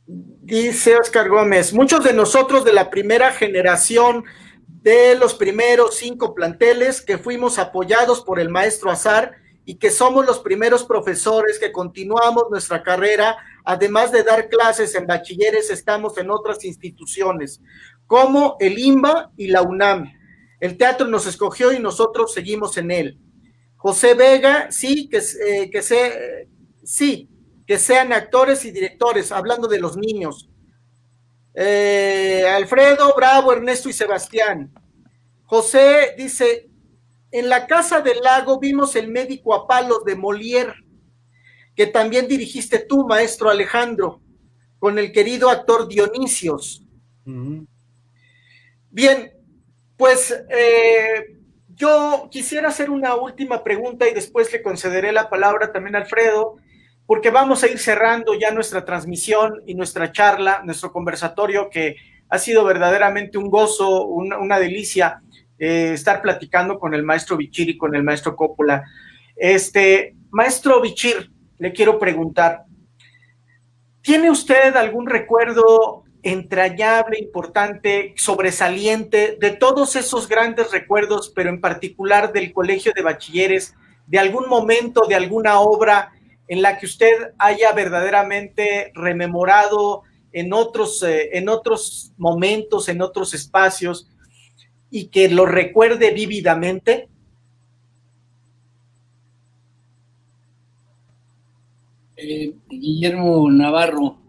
Dice Oscar Gómez: muchos de nosotros de la primera generación, de los primeros 5 planteles que fuimos apoyados por el maestro Azar y que somos los primeros profesores que continuamos nuestra carrera, además de dar clases en bachilleres, estamos en otras instituciones, como el IMBA y la UNAM. El teatro nos escogió y nosotros seguimos en él. José Vega: sí, que sean actores y directores, hablando de los niños. Alfredo, Bravo, Ernesto y Sebastián. José dice: en La Casa del Lago vimos El médico a palos de Molière, que también dirigiste tú, maestro Alejandro, con el querido actor Dionisios. Bien, pues yo quisiera hacer una última pregunta y después le concederé la palabra también a Alfredo, porque vamos a ir cerrando ya nuestra transmisión y nuestra charla, nuestro conversatorio, que ha sido verdaderamente un gozo, una delicia estar platicando con el maestro Bichir y con el maestro Coppola. Maestro Bichir, le quiero preguntar, ¿tiene usted algún recuerdo entrañable, importante, sobresaliente de todos esos grandes recuerdos, pero en particular del Colegio de Bachilleres, de algún momento, de alguna obra en la que usted haya verdaderamente rememorado en otros momentos, en otros espacios, y que lo recuerde vívidamente? Guillermo Navarro,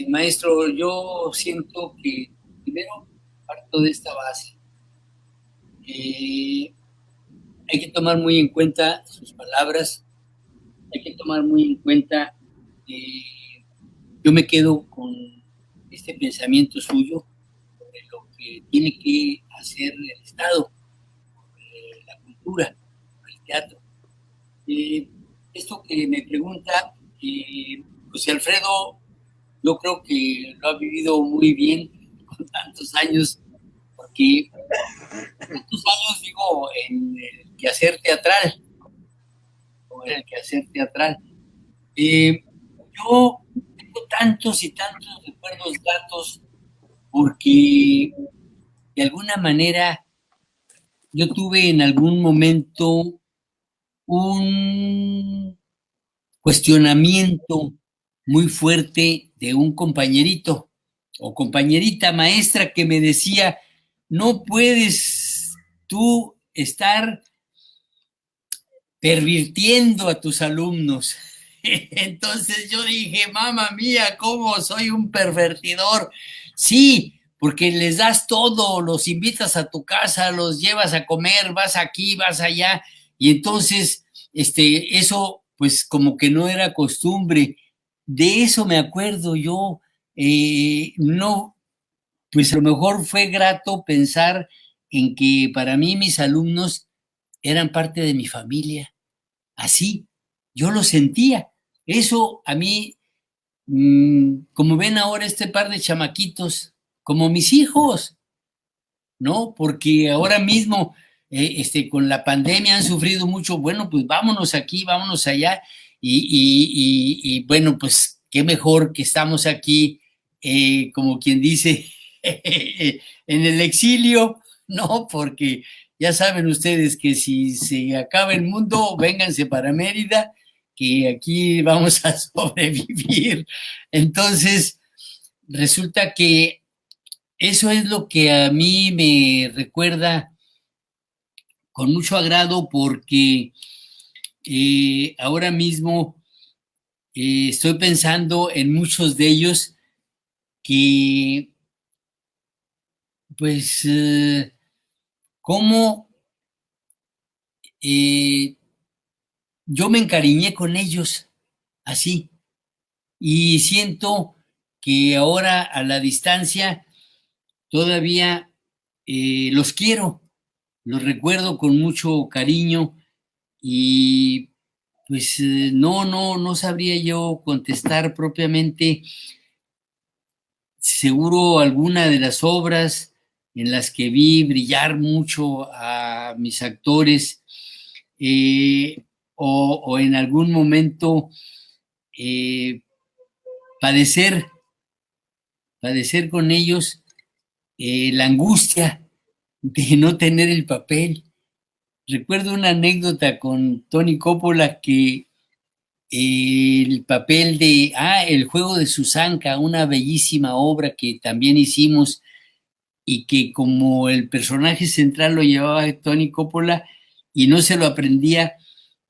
maestro, yo siento que primero parto de esta base. Hay que tomar muy en cuenta sus palabras, hay que tomar muy en cuenta, yo me quedo con este pensamiento suyo sobre lo que tiene que hacer el Estado, la cultura, el teatro. Esto que me pregunta, José Alfredo, yo creo que lo ha vivido muy bien con tantos años, porque tantos años digo en el quehacer teatral, yo tengo tantos y tantos recuerdos gratos porque de alguna manera yo tuve en algún momento un cuestionamiento muy fuerte de un compañerito o compañerita maestra que me decía, no puedes tú estar pervirtiendo a tus alumnos. Entonces yo dije, mamá mía, ¿cómo soy un pervertidor? Sí, porque les das todo, los invitas a tu casa, los llevas a comer, vas aquí, vas allá, y entonces, eso, pues como que no era costumbre. De eso me acuerdo yo, no, pues a lo mejor fue grato pensar en que para mí mis alumnos eran parte de mi familia. Así, yo lo sentía. Eso a mí, como ven ahora este par de chamaquitos, como mis hijos, ¿no? Porque ahora mismo, con la pandemia han sufrido mucho, bueno, pues vámonos aquí, vámonos allá, y bueno, pues qué mejor que estamos aquí, como quien dice, en el exilio, ¿no? Porque ya saben ustedes que si se acaba el mundo, vénganse para Mérida, que aquí vamos a sobrevivir. Entonces, resulta que eso es lo que a mí me recuerda con mucho agrado porque ahora mismo estoy pensando en muchos de ellos que, pues, cómo yo me encariñé con ellos así y siento que ahora a la distancia todavía los quiero, los recuerdo con mucho cariño y pues no sabría yo contestar propiamente seguro alguna de las obras en las que vi brillar mucho a mis actores, o en algún momento padecer con ellos la angustia de no tener el papel. Recuerdo una anécdota con Tony Coppola que el papel de, El juego de Susanka, una bellísima obra que también hicimos y que como el personaje central lo llevaba Tony Coppola y no se lo aprendía,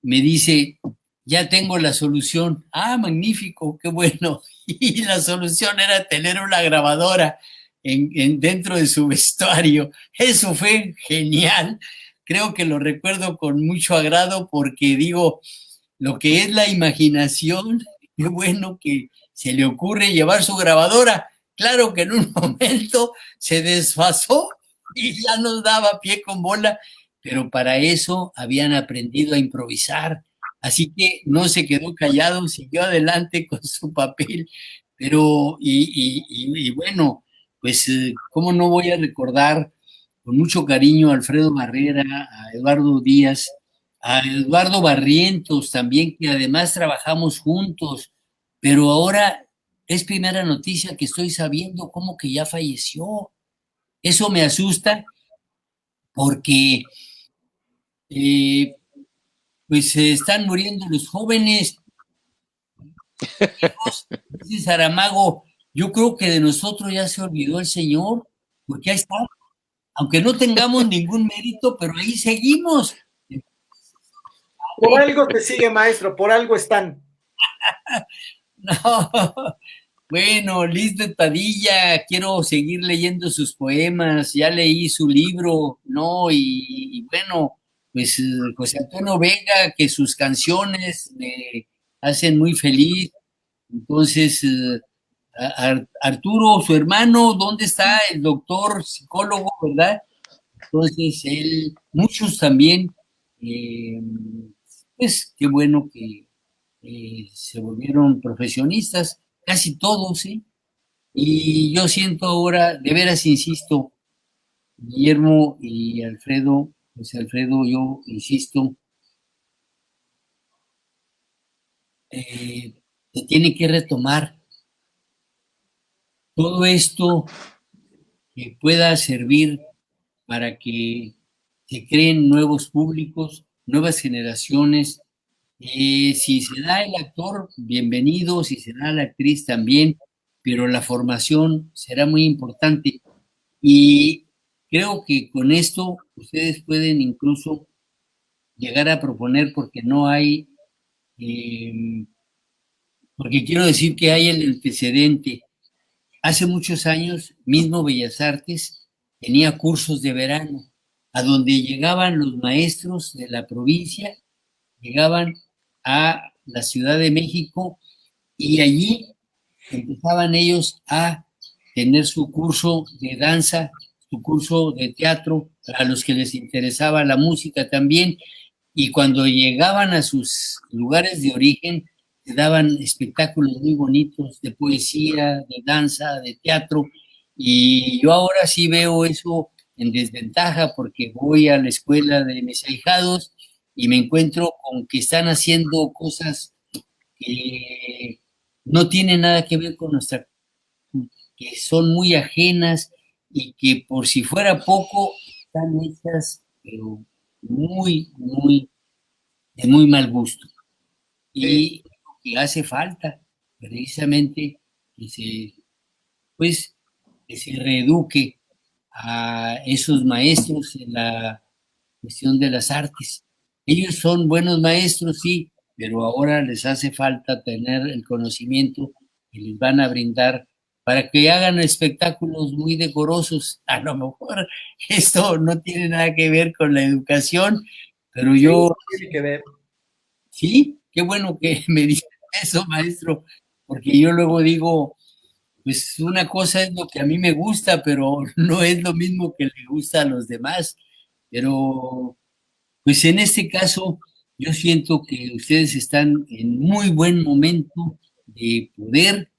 me dice, ya tengo la solución. Magnífico, qué bueno. Y la solución era tener una grabadora dentro de su vestuario. Eso fue genial. Creo que lo recuerdo con mucho agrado porque digo, lo que es la imaginación, qué bueno que se le ocurre llevar su grabadora. Claro que en un momento se desfasó y ya nos daba pie con bola, pero para eso habían aprendido a improvisar. Así que no se quedó callado, siguió adelante con su papel, pero, y bueno, pues, ¿cómo no voy a recordar con mucho cariño a Alfredo Barrera, a Eduardo Díaz, a Eduardo Barrientos también, que además trabajamos juntos, pero ahora es primera noticia que estoy sabiendo cómo que ya falleció. Eso me asusta porque pues se están muriendo los jóvenes Hijos, dice Saramago, yo creo que de nosotros ya se olvidó el Señor, porque ahí está, aunque no tengamos ningún mérito, pero ahí seguimos. Por algo te sigue, maestro, por algo están. No, bueno, Lisbeth Padilla, quiero seguir leyendo sus poemas, ya leí su libro, ¿no? Y bueno, pues José Antonio Vega, que sus canciones me hacen muy feliz. Entonces, Arturo, su hermano, ¿dónde está el doctor psicólogo, verdad? Entonces, él, muchos también, eh, pues qué bueno que se volvieron profesionistas, casi todos, ¿sí? Y yo siento ahora, de veras insisto, Guillermo y Alfredo, pues Alfredo, yo insisto, se tiene que retomar todo esto que pueda servir para que se creen nuevos públicos, nuevas generaciones. Si se da el actor, bienvenido, si se da la actriz también, pero la formación será muy importante. Y creo que con esto ustedes pueden incluso llegar a proponer, porque no hay, eh, porque quiero decir que hay el antecedente. Hace muchos años, mismo Bellas Artes tenía cursos de verano, a donde llegaban los maestros de la provincia, llegaban a la Ciudad de México y allí empezaban ellos a tener su curso de danza, su curso de teatro, a los que les interesaba la música también, y cuando llegaban a sus lugares de origen, se daban espectáculos muy bonitos de poesía, de danza, de teatro, y yo ahora sí veo eso en desventaja porque voy a la escuela de mis ahijados y me encuentro con que están haciendo cosas que no tienen nada que ver con nuestra, que son muy ajenas y que por si fuera poco están hechas, pero muy, de muy mal gusto. Y que hace falta precisamente que se, pues, que se reeduque a esos maestros en la cuestión de las artes. Ellos son buenos maestros, sí, pero ahora les hace falta tener el conocimiento que les van a brindar para que hagan espectáculos muy decorosos. A lo mejor esto no tiene nada que ver con la educación, pero yo, Sí, tiene que ver. sí, qué bueno que me dice eso, maestro, porque yo luego digo, pues una cosa es lo que a mí me gusta, pero no es lo mismo que le gusta a los demás. Pero pues en este caso, yo siento que ustedes están en muy buen momento de poder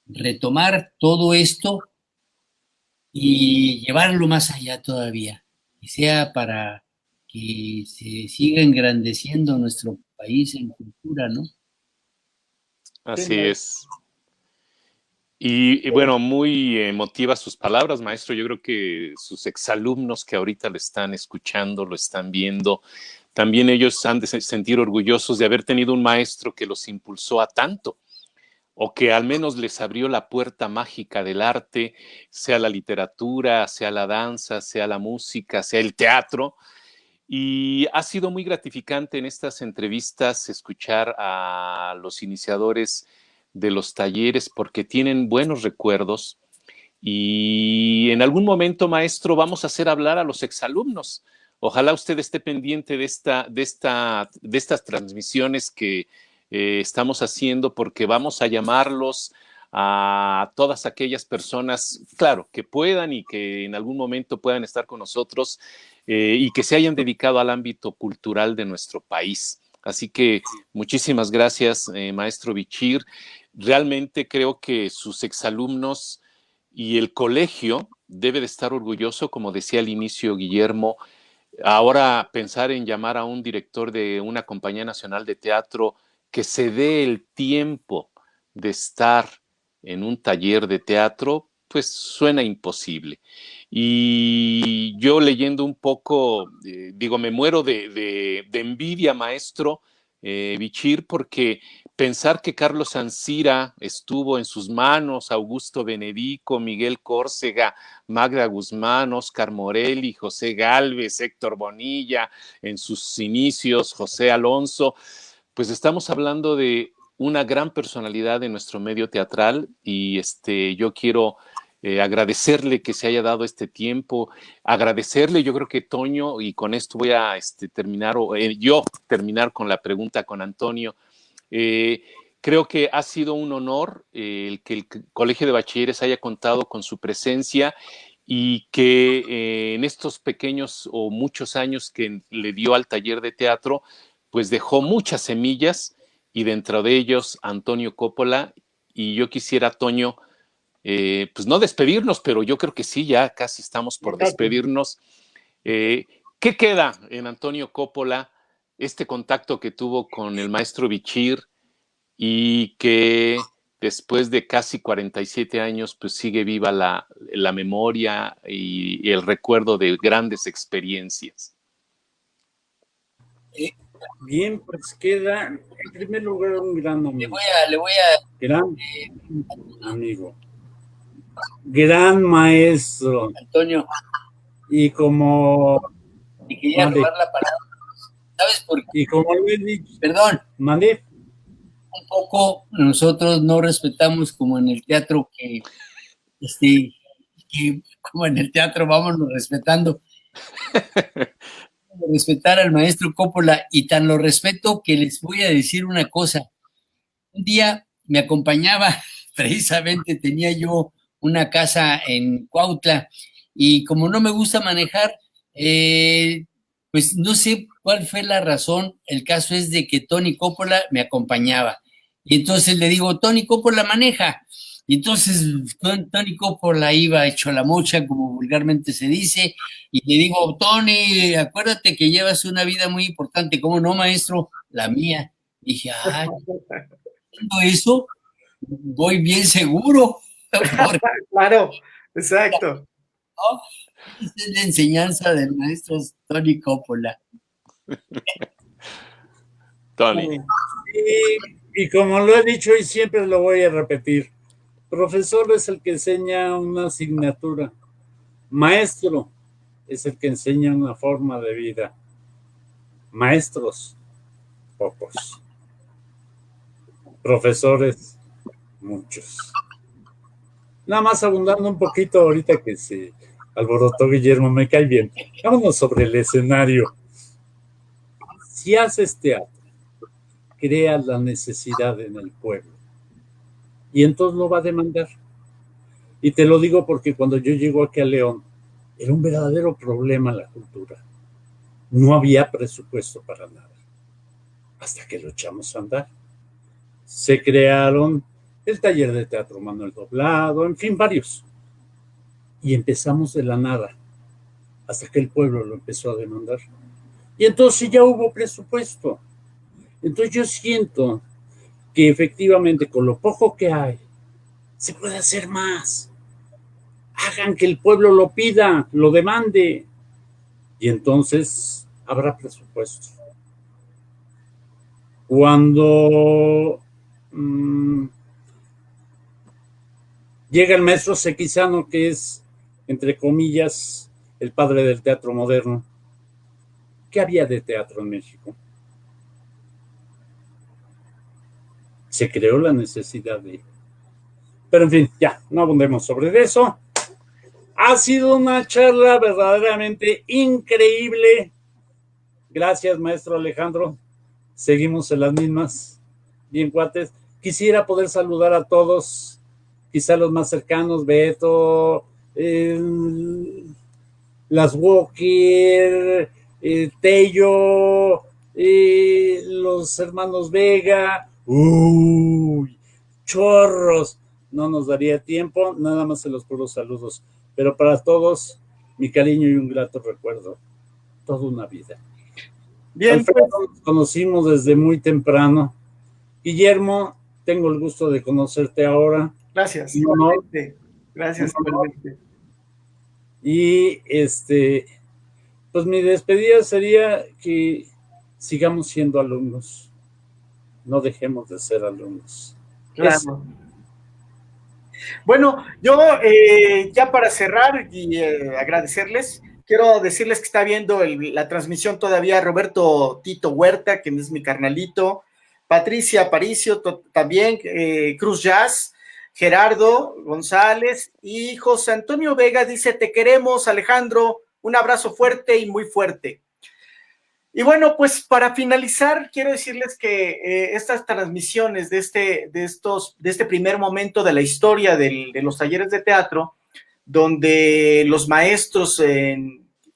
retomar todo esto y llevarlo más allá todavía, y sea para que se siga engrandeciendo nuestro país en cultura, ¿no? Así es. Y bueno, muy emotivas sus palabras, maestro. Yo creo que sus exalumnos que ahorita lo están escuchando, lo están viendo, también ellos han de sentir orgullosos de haber tenido un maestro que los impulsó a tanto, o que al menos les abrió la puerta mágica del arte, sea la literatura, sea la danza, sea la música, sea el teatro. Y ha sido muy gratificante en estas entrevistas escuchar a los iniciadores de los talleres porque tienen buenos recuerdos y en algún momento, maestro, vamos a hacer hablar a los exalumnos. Ojalá usted esté pendiente de estas transmisiones que estamos haciendo porque vamos a llamarlos a todas aquellas personas, claro, que puedan y que en algún momento puedan estar con nosotros y que se hayan dedicado al ámbito cultural de nuestro país. Así que muchísimas gracias, maestro Bichir. Realmente creo que sus exalumnos y el colegio debe de estar orgulloso, como decía al inicio Guillermo. Ahora pensar en llamar a un director de una compañía nacional de teatro que se dé el tiempo de estar en un taller de teatro, pues suena imposible. Y yo leyendo un poco, digo, me muero de envidia, maestro Bichir, porque pensar que Carlos Ancira estuvo en sus manos, Augusto Benedico, Miguel Córcega, Magda Guzmán, Óscar Morelli, José Gálvez, Héctor Bonilla, en sus inicios, José Alonso, pues estamos hablando de una gran personalidad de nuestro medio teatral y yo quiero agradecerle que se haya dado este tiempo, agradecerle, yo creo que Toño, y con esto voy a terminar, yo terminar con la pregunta con Antonio. Creo que ha sido un honor el que el Colegio de Bachilleres haya contado con su presencia y que en estos pequeños o muchos años que le dio al taller de teatro, pues dejó muchas semillas y dentro de ellos Antonio Coppola. Y yo quisiera, Toño, pues no despedirnos, pero yo creo que sí, ya casi estamos por despedirnos. ¿Qué queda en Antonio Coppola? Este contacto que tuvo con el maestro Bichir y que después de casi 47 años pues sigue viva la memoria y el recuerdo de grandes experiencias. Bien, pues queda en primer lugar un gran amigo. Gran amigo. Gran maestro. Antonio. Y como... Y quería robar la palabra. ¿Sabes por qué? Y como lo he dicho... Perdón. Mandé. Un poco nosotros no respetamos como en el teatro que como en el teatro vámonos respetando. Respetar al maestro Coppola y tan lo respeto que les voy a decir una cosa. Un día me acompañaba, precisamente tenía yo una casa en Cuautla y como no me gusta manejar, pues no sé cuál fue la razón. El caso es de que Tony Coppola me acompañaba y entonces le digo, Tony Coppola maneja. Y entonces Tony Coppola iba hecho la mocha, como vulgarmente se dice, y le digo, Tony, acuérdate que llevas una vida muy importante. ¿Cómo no, maestro? La mía. Dije, eso voy bien seguro. Claro, exacto. ¿No? Esa es la enseñanza del maestro Tony Coppola. Tony. Y como lo he dicho y siempre lo voy a repetir, profesor es el que enseña una asignatura, maestro es el que enseña una forma de vida. Maestros, pocos. Profesores, muchos. Nada más abundando un poquito ahorita que se alborotó Guillermo, me cae bien. Vámonos sobre el escenario. Si haces teatro, creas la necesidad en el pueblo y entonces lo va a demandar. Y te lo digo porque cuando yo llego aquí a León, era un verdadero problema la cultura. No había presupuesto para nada. Hasta que lo echamos a andar. Se crearon el taller de teatro Manuel Doblado, en fin, varios. Y empezamos de la nada, hasta que el pueblo lo empezó a demandar. Y entonces ya hubo presupuesto. Entonces yo siento que efectivamente con lo poco que hay, se puede hacer más. Hagan que el pueblo lo pida, lo demande. Y entonces habrá presupuesto. Cuando llega el maestro Sequizano, que es, entre comillas, el padre del teatro moderno, ¿qué había de teatro en México? Se creó la necesidad de... Pero en fin, ya, no abundemos sobre eso. Ha sido una charla verdaderamente increíble. Gracias, maestro Alejandro. Seguimos en las mismas. Bien, cuates. Quisiera poder saludar a todos, quizá los más cercanos, Beto, Las Walker, Tello, los hermanos Vega. Uy, chorros. No nos daría tiempo, nada más en los puros saludos. Pero para todos, mi cariño y un grato recuerdo. Toda una vida. Bien, Alfredo, nos conocimos desde muy temprano. Guillermo, tengo el gusto de conocerte ahora. Gracias. Gracias. Y pues mi despedida sería que sigamos siendo alumnos. no dejemos de ser alumnos. Claro. Bueno, yo ya para cerrar y agradecerles, quiero decirles que está viendo la transmisión todavía Roberto Tito Huerta, que es mi carnalito, Patricia Aparicio también, Cruz Jazz, Gerardo González y José Antonio Vega dice, te queremos, Alejandro, un abrazo fuerte y muy fuerte. Y bueno, pues para finalizar, quiero decirles que estas transmisiones de este primer momento de la historia de los talleres de teatro, donde los maestros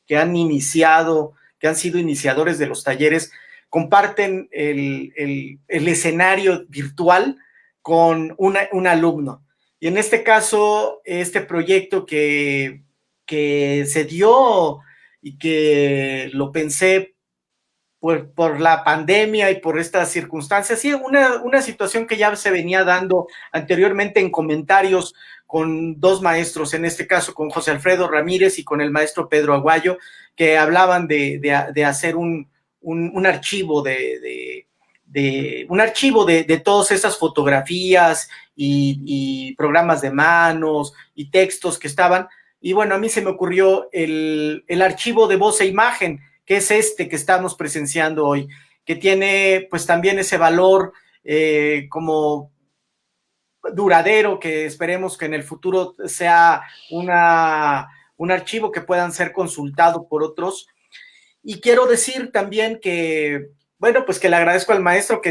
que han sido iniciadores de los talleres, comparten el escenario virtual con un alumno. Y en este caso, este proyecto que se dio y que lo pensé por la pandemia y por estas circunstancias, sí, una situación que ya se venía dando anteriormente en comentarios con dos maestros, en este caso con José Alfredo Ramírez y con el maestro Pedro Aguayo, que hablaban de hacer un archivo de todas esas fotografías y programas de manos y textos que estaban, y bueno, a mí se me ocurrió el archivo de voz e imagen, que es este que estamos presenciando hoy, que tiene pues también ese valor como duradero, que esperemos que en el futuro sea un archivo que puedan ser consultado por otros. Y quiero decir también que, bueno, pues que le agradezco al maestro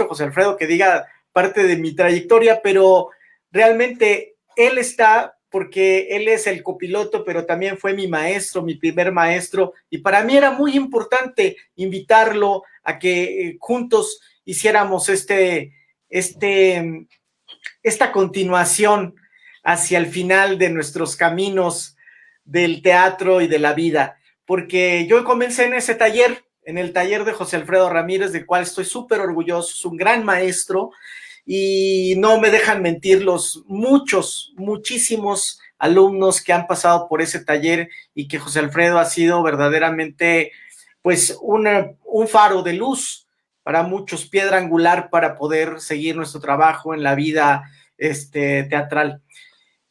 José Alfredo, que diga parte de mi trayectoria, pero realmente él está porque él es el copiloto, pero también fue mi maestro, mi primer maestro, y para mí era muy importante invitarlo a que juntos hiciéramos esta continuación hacia el final de nuestros caminos del teatro y de la vida, porque yo comencé en ese taller, en el taller de José Alfredo Ramírez, del cual estoy súper orgulloso, es un gran maestro, y no me dejan mentir los muchísimos alumnos que han pasado por ese taller y que José Alfredo ha sido verdaderamente pues un faro de luz para muchos, piedra angular para poder seguir nuestro trabajo en la vida teatral.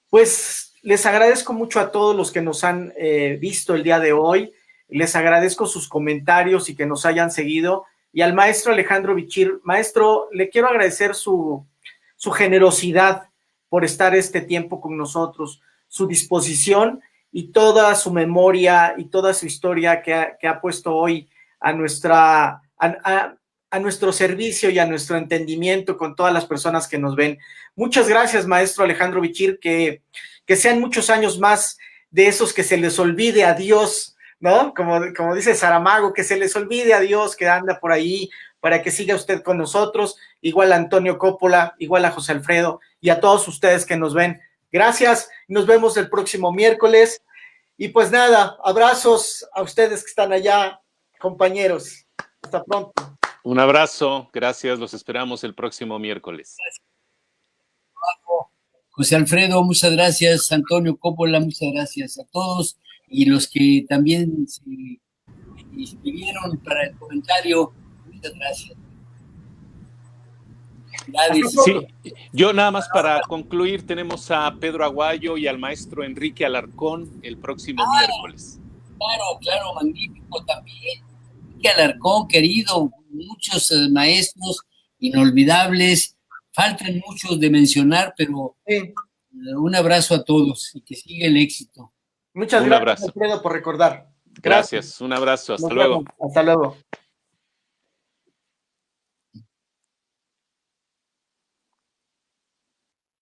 Pues les agradezco mucho a todos los que nos han visto el día de hoy, les agradezco sus comentarios y que nos hayan seguido. Y al maestro Alejandro Bichir, maestro, le quiero agradecer su generosidad por estar este tiempo con nosotros, su disposición y toda su memoria y toda su historia que ha puesto hoy a nuestro servicio y a nuestro entendimiento con todas las personas que nos ven. Muchas gracias, maestro Alejandro Bichir, que sean muchos años más de esos que se les olvide a Dios, ¿no? Como dice Saramago, que se les olvide a Dios que anda por ahí, para que siga usted con nosotros, igual a Antonio Coppola, igual a José Alfredo y a todos ustedes que nos ven. Gracias, nos vemos el próximo miércoles. Y pues nada, abrazos a ustedes que están allá, compañeros. Hasta pronto. Un abrazo, gracias, los esperamos el próximo miércoles. José Alfredo, muchas gracias. Antonio Coppola, muchas gracias a todos. Y los que también se inscribieron para el comentario, muchas gracias. Sí, yo nada más para concluir, tenemos a Pedro Aguayo y al maestro Enrique Alarcón el próximo miércoles. Claro, magnífico también. Enrique Alarcón, querido, muchos maestros inolvidables, faltan muchos de mencionar, pero un abrazo a todos y que siga el éxito. Muchas gracias, Alfredo, por recordar. Gracias, un abrazo, hasta luego. Hasta luego.